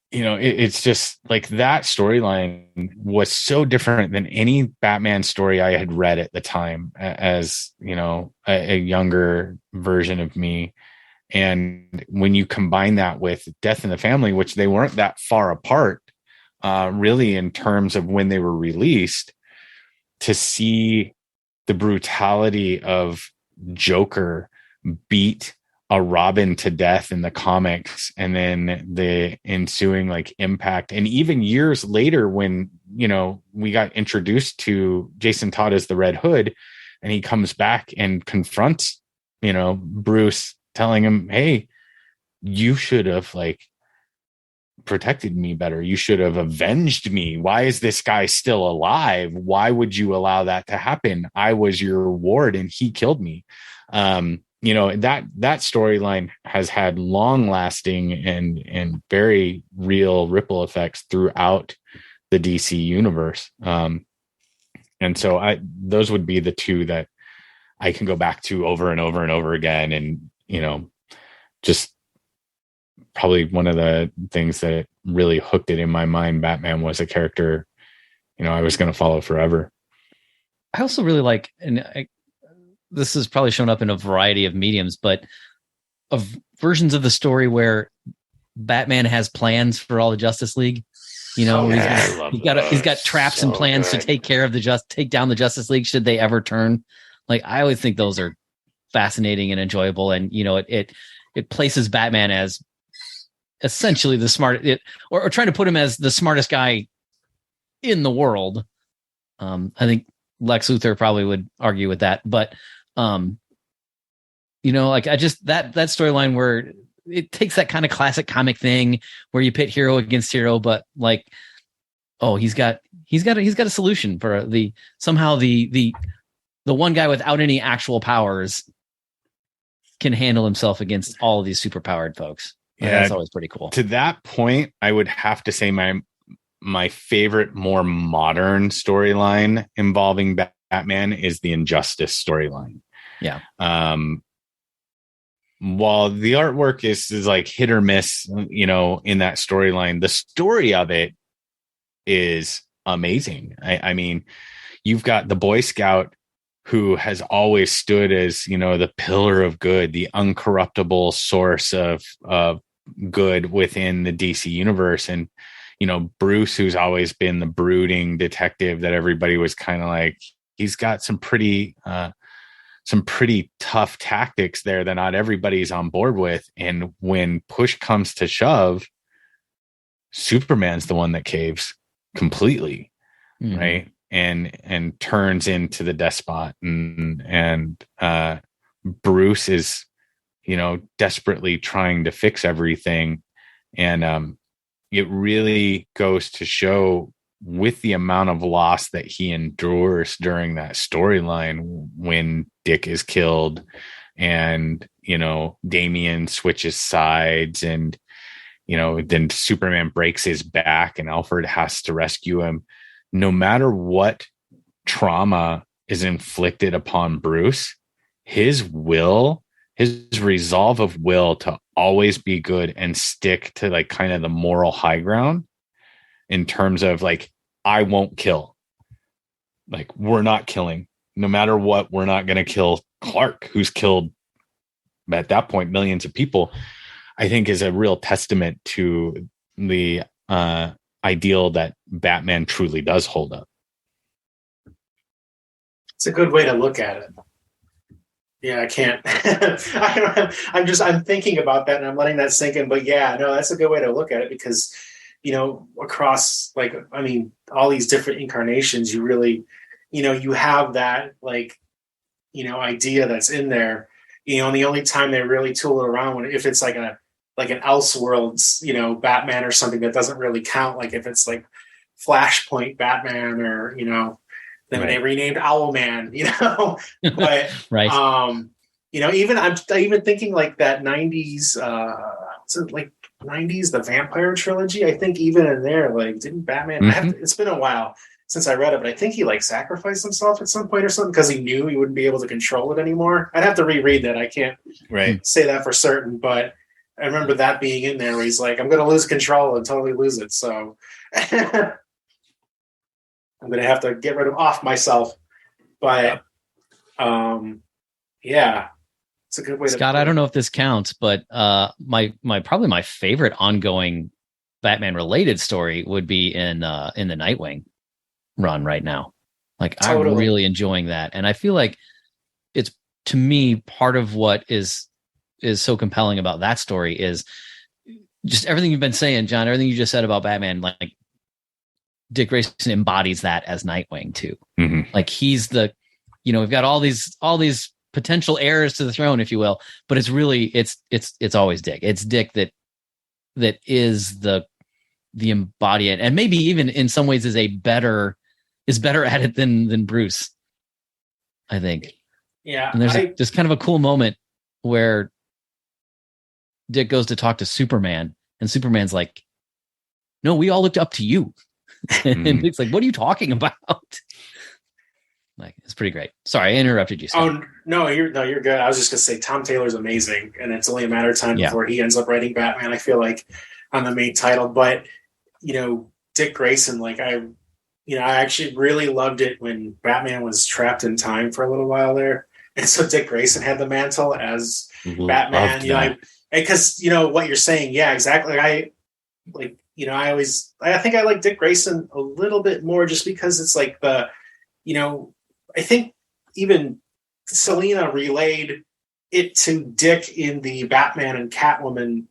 it's just like that storyline was so different than any Batman story I had read at the time, as, a younger version of me. And when you combine that with Death in the Family, which they weren't that far apart, really, in terms of when they were released, to see the brutality of Joker beat a Robin to death in the comics, and then the ensuing like impact. And even years later, when, we got introduced to Jason Todd as the Red Hood, and he comes back and confronts, Bruce, telling him, hey, you should have like protected me better. You should have avenged me. Why is this guy still alive? Why would you allow that to happen? I was your ward and he killed me. that storyline has had long lasting and very real ripple effects throughout the DC universe. And so those would be the two that I can go back to over and over and over again. And, just probably one of the things that really hooked it in my mind, Batman was a character, I was going to follow forever. I also really like, this has probably shown up in a variety of mediums, but of versions of the story where Batman has plans for all the Justice League. He's got traps and plans to take down the Justice League should they ever turn. Like, I always think those are fascinating and enjoyable, and it places Batman as essentially the smart, or trying to put him as the smartest guy in the world. I think Lex Luthor probably would argue with that, but that storyline where it takes that kind of classic comic thing where you pit hero against hero, but he's got a solution for the one guy without any actual powers can handle himself against all of these superpowered folks. Yeah, that's always pretty cool. To that point, I would have to say my favorite, more modern storyline involving Batman is the Injustice storyline. Yeah. While the artwork is like hit or miss, in that storyline, the story of it is amazing. I mean, you've got the Boy Scout who has always stood as, the pillar of good, the uncorruptible source of good within the DC universe. And, Bruce, who's always been the brooding detective that everybody was kind of like, he's got some pretty tough tactics there that not everybody's on board with. And when push comes to shove, Superman's the one that caves completely. Mm-hmm. Right. And turns into the despot, and Bruce is, desperately trying to fix everything. And it really goes to show, with the amount of loss that he endures during that storyline, when Dick is killed and, Damian switches sides, and, then Superman breaks his back and Alfred has to rescue him. No matter what trauma is inflicted upon Bruce, his resolve of will to always be good and stick to like kind of the moral high ground in terms of like, I won't kill. Like, we're not killing. No matter what, we're not going to kill Clark, who's killed at that point millions of people, I think is a real testament to the ideal that Batman truly does hold up. It's a good way to look at it. Yeah, I can't. I'm thinking about that and I'm letting that sink in. But yeah, no, that's a good way to look at it, because, across all these different incarnations, you really, you have that idea that's in there. And the only time they really tool it around, if it's like an Elseworlds, Batman or something, that doesn't really count. Like if it's like Flashpoint Batman, or then right. They renamed Owlman, but right. Even I'm even thinking like that 90s, like 90s, the Vampire trilogy. I think even in there, like, didn't Batman? Mm-hmm. It's been a while since I read it, but I think he like sacrificed himself at some point or something because he knew he wouldn't be able to control it anymore. I'd have to reread that. I can't say that for certain, but I remember that being in there where he's like, I'm going to lose control and totally lose it. So I'm going to have to get rid of off myself. But yeah, it's a good way. Scott, I don't know if this counts, but probably my favorite ongoing Batman related story would be in the Nightwing run right now. Like, totally. I'm really enjoying that. And I feel like it's, to me, part of what is so compelling about that story is just everything you've been saying, John, everything you just said about Batman. Like, Dick Grayson embodies that as Nightwing too. Mm-hmm. Like, he's the, we've got all these potential heirs to the throne, if you will, but it's really, it's always Dick. It's Dick that is the embodiment, and maybe even in some ways is better at it than Bruce, I think. Yeah. And there's just kind of a cool moment where Dick goes to talk to Superman, and Superman's like, "No, we all looked up to you." And Dick's like, "What are you talking about?" Like, it's pretty great. Sorry, I interrupted you, Scott. Oh no, you're good. I was just gonna say Tom Taylor's amazing, and it's only a matter of time before he ends up writing Batman. I feel like on the main title, but Dick Grayson, like I actually really loved it when Batman was trapped in time for a little while there, and so Dick Grayson had the mantle as Batman. Because what you're saying, yeah, exactly. I think I like Dick Grayson a little bit more just because it's like I think even Selena relayed it to Dick in the Batman and Catwoman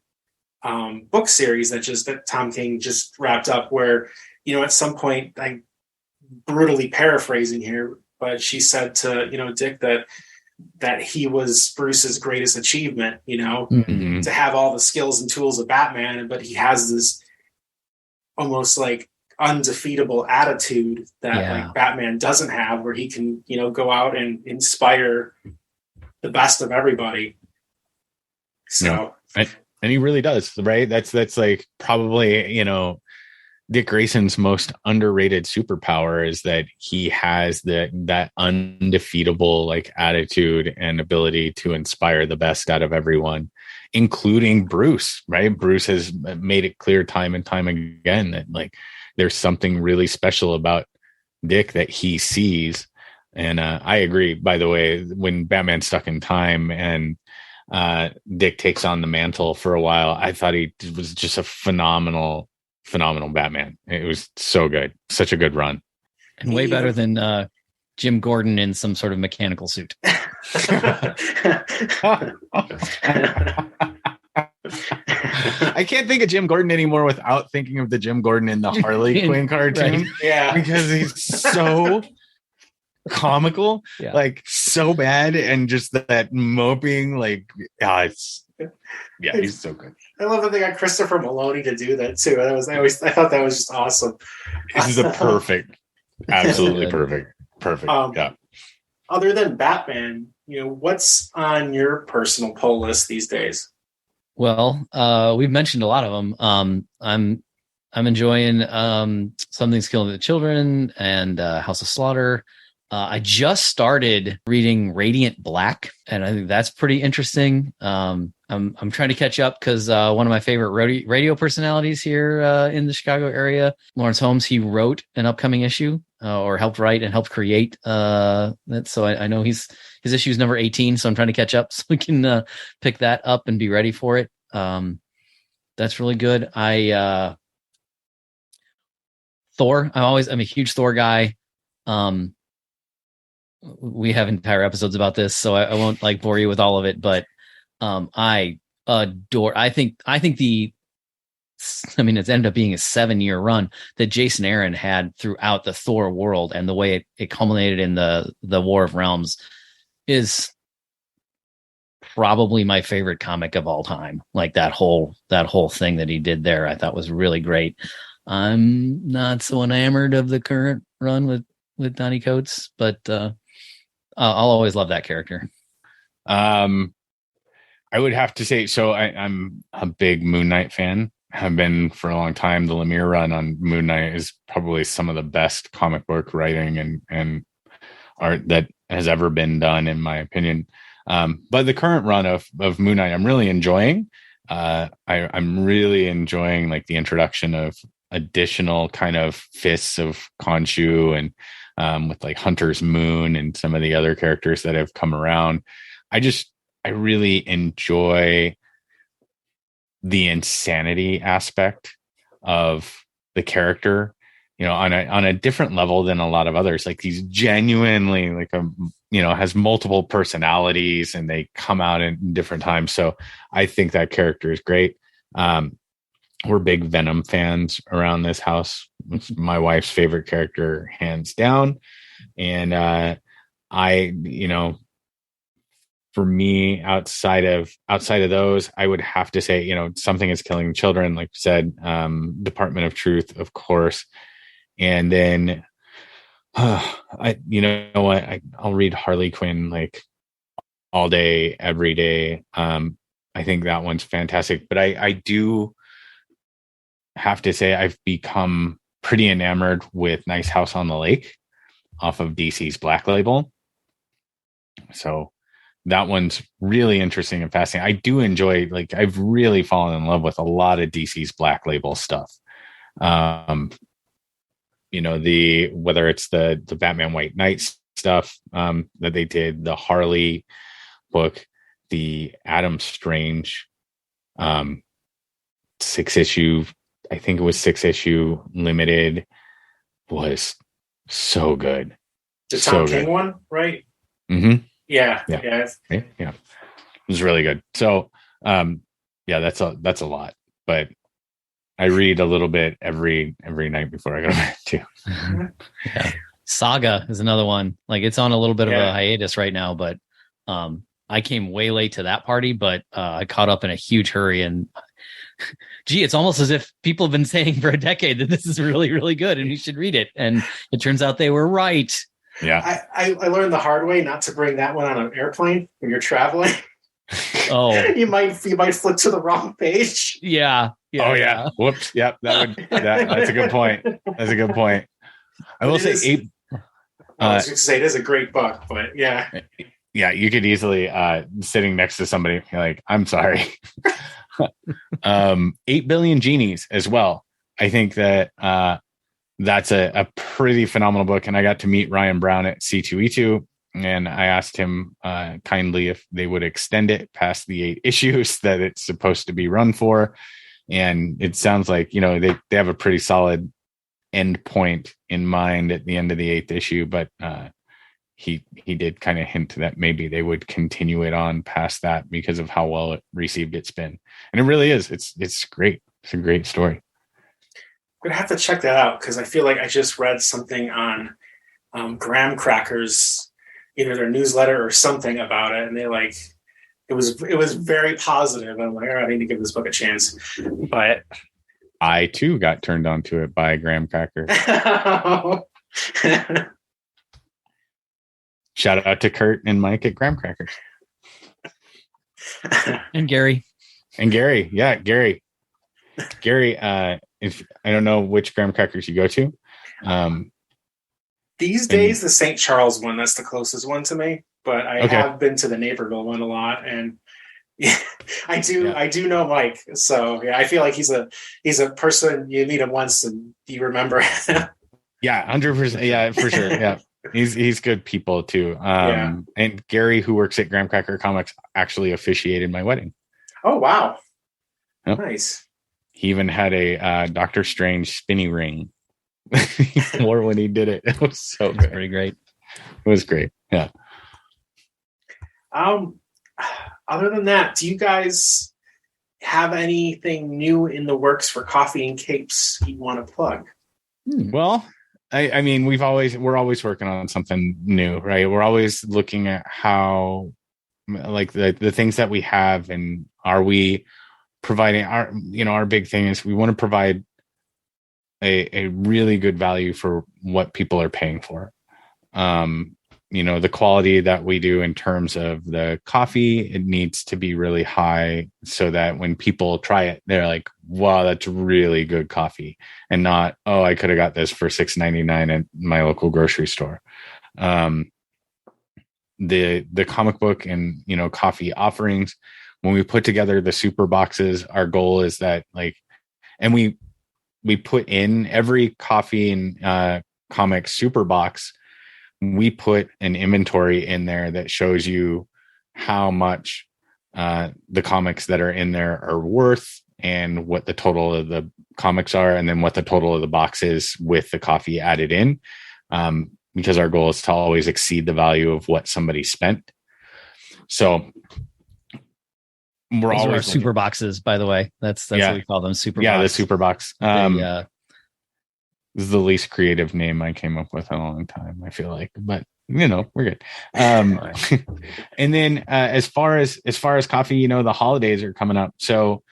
book series that Tom King just wrapped up, where at some point, I'm brutally paraphrasing here, but she said to Dick that he was Bruce's greatest achievement, to have all the skills and tools of Batman, but he has this almost like undefeatable attitude that like Batman doesn't have, where he can go out and inspire the best of everybody. So and he really does, right? That's like probably Dick Grayson's most underrated superpower is that he has that undefeatable like attitude and ability to inspire the best out of everyone, including Bruce, right? Bruce has made it clear time and time again that like there's something really special about Dick that he sees. And I agree, by the way, when Batman's stuck in time and Dick takes on the mantle for a while, I thought he was just a phenomenal Batman. It was so good. Such a good run. And way better than Jim Gordon in some sort of mechanical suit. I can't think of Jim Gordon anymore without thinking of the Jim Gordon in the Harley Quinn cartoon. Right. Yeah. Because he's so comical, like so bad, and just that moping, like he's so good. I love that they got Christopher Maloney to do that too. I thought that was just awesome. This is absolutely perfect. Yeah. Other than Batman, what's on your personal pull list these days? Well, we've mentioned a lot of them. I'm enjoying Something's Killing the Children and House of Slaughter. I just started reading Radiant Black, and I think that's pretty interesting. I'm trying to catch up because one of my favorite radio personalities here in the Chicago area, Lawrence Holmes, he wrote an upcoming issue or helped write and helped create that. So I know his issue is number 18, so I'm trying to catch up so we can pick that up and be ready for it. That's really good. Thor. I'm a huge Thor guy. We have entire episodes about this, so I won't like bore you with all of it, but I adore. I think it's ended up being a 7-year run that Jason Aaron had throughout the Thor world, and the way it culminated in the War of Realms is probably my favorite comic of all time. Like that whole thing that he did there, I thought was really great. I'm not so enamored of the current run with Donny Cates, but I'll always love that character. I would have to say, so I'm a big Moon Knight fan. Have been for a long time. The Lemire run on Moon Knight is probably some of the best comic book writing and art that has ever been done, in my opinion. But the current run of Moon Knight, I'm really enjoying. I'm really enjoying like the introduction of additional kind of fists of Khonshu and with like Hunter's Moon and some of the other characters that have come around. I really enjoy the insanity aspect of the character, on a different level than a lot of others. Like he's genuinely like has multiple personalities and they come out in different times. So I think that character is great. We're big Venom fans around this house. It's my wife's favorite character, hands down. And for me, outside of those, I would have to say, Something is Killing Children, like you said, Department of Truth, of course. And then, I'll read Harley Quinn like all day, every day. I think that one's fantastic. But I do have to say I've become pretty enamored with Nice House on the Lake off of DC's Black Label. So that one's really interesting and fascinating. I do enjoy, like, I've really fallen in love with a lot of DC's Black Label stuff. Whether it's the Batman White Knight stuff that they did, the Harley book, the Adam Strange 6-issue, I think it was 6-issue limited, was so good. The Tom King one, right? Mm-hmm. Yeah. It was really good. So that's a lot, but I read a little bit every night before I go to bed too. Yeah. Saga is another one. Like, it's on a little bit of a hiatus right now, but I came way late to that party, but I caught up in a huge hurry. And gee, it's almost as if people have been saying for a decade that this is really, really good and you should read it. And it turns out they were right. Yeah. I learned the hard way not to bring that one on an airplane when you're traveling. Oh, you might flip to the wrong page. Yeah. Whoops. Yep. That's a good point. That's a good point. I will say I was going to say it is a great book, but yeah. Yeah, you could easily sitting next to somebody, you're like, I'm sorry. 8 Billion Genies as well. I think that that's a pretty phenomenal book. And I got to meet Ryan Brown at C2E2. And I asked him kindly if they would extend it past the 8 issues that it's supposed to be run for. And it sounds like, they have a pretty solid end point in mind at the end of the 8th issue. But he did kind of hint that maybe they would continue it on past that because of how well it received its spin. And it really is. It's great. It's a great story. I'm going to have to check that out because I feel like I just read something on Graham Crackers, either their newsletter or something about it. And it was very positive. I'm like, all right, I need to give this book a chance. But I too got turned on to it by Graham Cracker. Shout out to Kurt and Mike at Graham Crackers. And Gary. Yeah, Gary. If I don't know which Graham Crackers you go to. These days, the St. Charles one, that's the closest one to me. But I have been to the Naperville one a lot. And I do know Mike. So yeah, I feel like he's a person, you meet him once and you remember. Yeah, 100%. Yeah, for sure. Yeah. He's good people too. And Gary, who works at Graham Cracker Comics, actually officiated my wedding. Oh wow. Yep. Nice. He even had a Doctor Strange spinny ring. He wore when he did it. It was so good. Pretty great. It was great. Yeah. Other than that, do you guys have anything new in the works for Coffee and Capes you want to plug? Well, I mean, we're always working on something new, right? We're always looking at how, like, the things that we have, and are we providing our big thing is we want to provide a really good value for what people are paying for. The quality that we do in terms of the coffee, it needs to be really high so that when people try it, they're like, wow, that's really good coffee, and not, oh, I could have got this for $6.99 at my local grocery store. The comic book and, coffee offerings, when we put together the super boxes, our goal is that, like, and we put in every coffee and comic super box, we put an inventory in there that shows you how much the comics that are in there are worth, and what the total of the comics are, and then what the total of the box is with the coffee added in, because our goal is to always exceed the value of what somebody spent. So we're Those always are super boxes, by the way. That's what we call them, super box. Yeah, the super box. This is the least creative name I came up with in a long time, I feel like, but we're good. And then as far as coffee, the holidays are coming up. So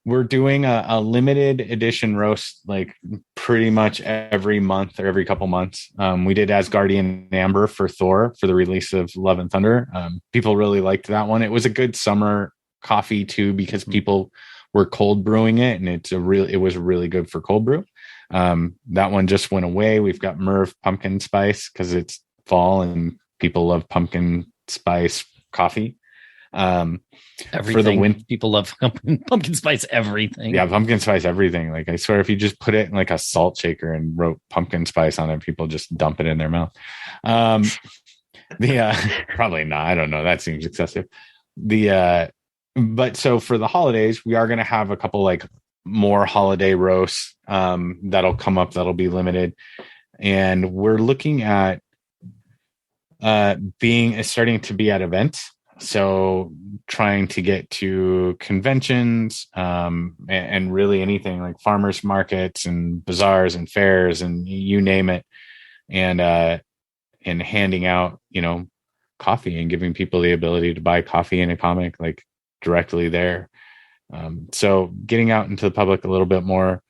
we're doing a limited edition roast like pretty much every month or every couple months. We did Asgardian Amber for Thor for the release of Love and Thunder. People really liked that one. It was a good summer coffee too, because people were cold brewing it, and it was really good for cold brew. That one just went away. We've got Merv pumpkin spice because it's fall and people love pumpkin spice coffee. Everything. For the people love pumpkin spice everything. Yeah, pumpkin spice everything. Like I swear, if you just put it in like a salt shaker and wrote pumpkin spice on it, people just dump it in their mouth. Probably not. I don't know. That seems excessive. But so for the holidays, we are going to have a couple like more holiday roasts that'll come up. That'll be limited, and we're looking at starting to be at events. So trying to get to conventions and really anything like farmers markets and bazaars and fairs and you name it, and handing out, coffee and giving people the ability to buy coffee in a comic like directly there. So getting out into the public a little bit more,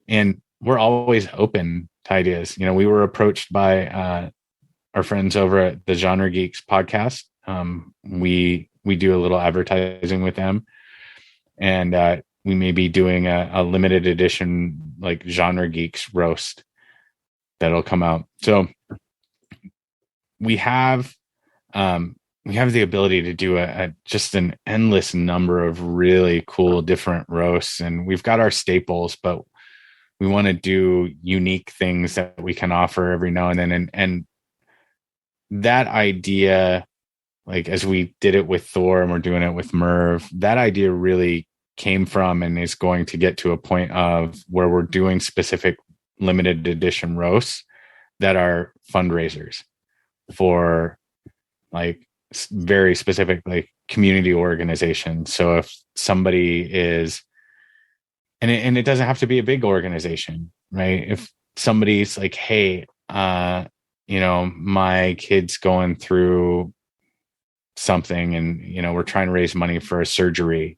and we're always open to ideas. We were approached by our friends over at the Genre Geeks podcast. We do a little advertising with them, and we may be doing a limited edition like Genre Geeks roast that'll come out. So we have the ability to do just an endless number of really cool different roasts, and we've got our staples, but we want to do unique things that we can offer every now and then. And that idea, like as we did it with Thor and we're doing it with Merv, that idea really came from and is going to get to a point of where we're doing specific limited edition roasts that are fundraisers for like very specific like community organizations. So if somebody is, and it doesn't have to be a big organization, right? If somebody's like, hey, my kid's going through something and we're trying to raise money for a surgery,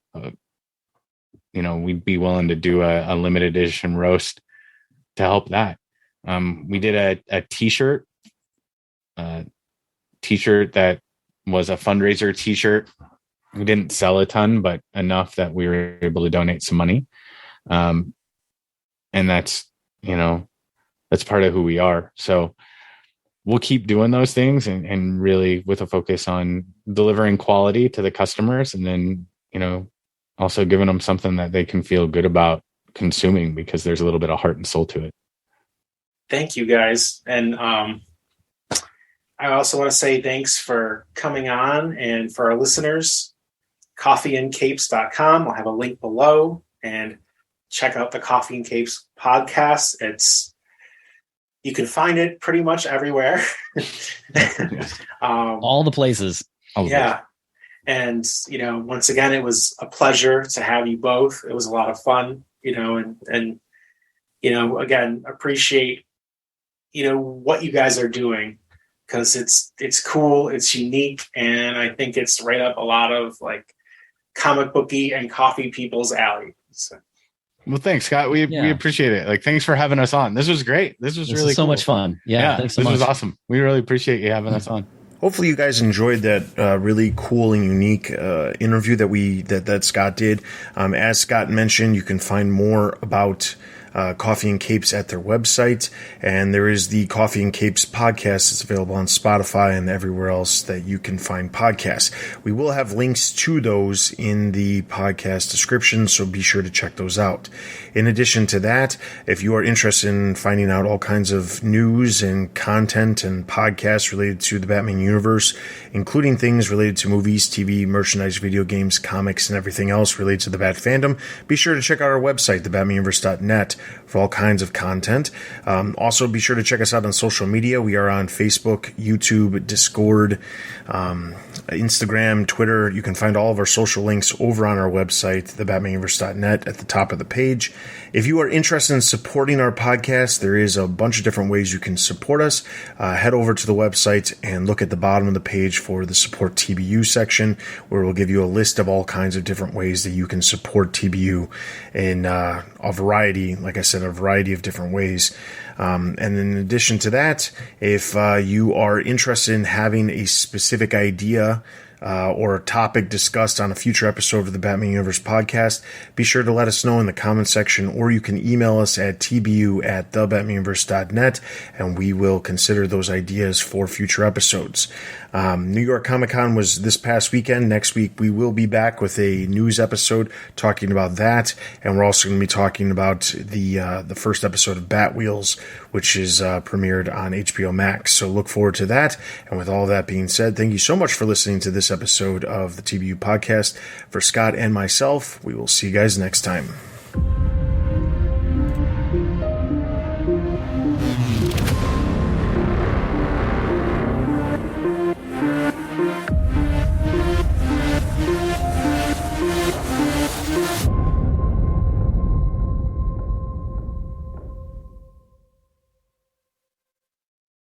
we'd be willing to do a limited edition roast to help that. We did a t-shirt that was a fundraiser t-shirt. We didn't sell a ton, but enough that we were able to donate some money, and that's part of who we are. So we'll keep doing those things and really with a focus on delivering quality to the customers, and then, also giving them something that they can feel good about consuming because there's a little bit of heart and soul to it. Thank you guys. And I also want to say thanks for coming on, and for our listeners, coffeeandcapes.com. I'll have a link below, and check out the Coffee and Capes podcast. You can find it pretty much everywhere. All the places. Yeah. And, once again, it was a pleasure to have you both. It was a lot of fun, and again, appreciate, what you guys are doing, because it's cool, it's unique, and I think it's right up a lot of like comic booky and coffee people's alley. So. Well, thanks, Scott. We appreciate it. Like, thanks for having us on. This was great. This was really so cool. much fun. Yeah, thanks so much. This was awesome. We really appreciate you having us on. Hopefully you guys enjoyed that really cool and unique interview that Scott did. As Scott mentioned, you can find more about Coffee and Capes at their website, and there is the Coffee and Capes podcast. It's available on Spotify and everywhere else that you can find podcasts. We will have links to those in the podcast description, so be sure to check those out. In addition to that, if you are interested in finding out all kinds of news and content and podcasts related to the Batman universe, including things related to movies, TV, merchandise, video games, comics, and everything else related to the Bat-Fandom, be sure to check out our website, thebatmanuniverse.net. for all kinds of content. Also, be sure to check us out on social media. We are on Facebook, YouTube, Discord, Instagram, Twitter. You can find all of our social links over on our website, thebatmanuniverse.net, at the top of the page. If you are interested in supporting our podcast, there is a bunch of different ways you can support us. Head over to the website and look at the bottom of the page for the Support TBU section, where we'll give you a list of all kinds of different ways that you can support TBU in a variety, like I said, a variety of different ways. And in addition to that, if you are interested in having a specific idea or a topic discussed on a future episode of the Batman Universe podcast, be sure to let us know in the comment section, or you can email us at tbu@thebatmanuniverse.net, and we will consider those ideas for future episodes. New York Comic Con was this past weekend. Next week, we will be back with a news episode talking about that, and we're also going to be talking about the first episode of Bat Wheels, which is premiered on HBO Max. So look forward to that. And with all that being said, thank you so much for listening to this episode of the TBU podcast. For Scott and myself, we will see you guys next time.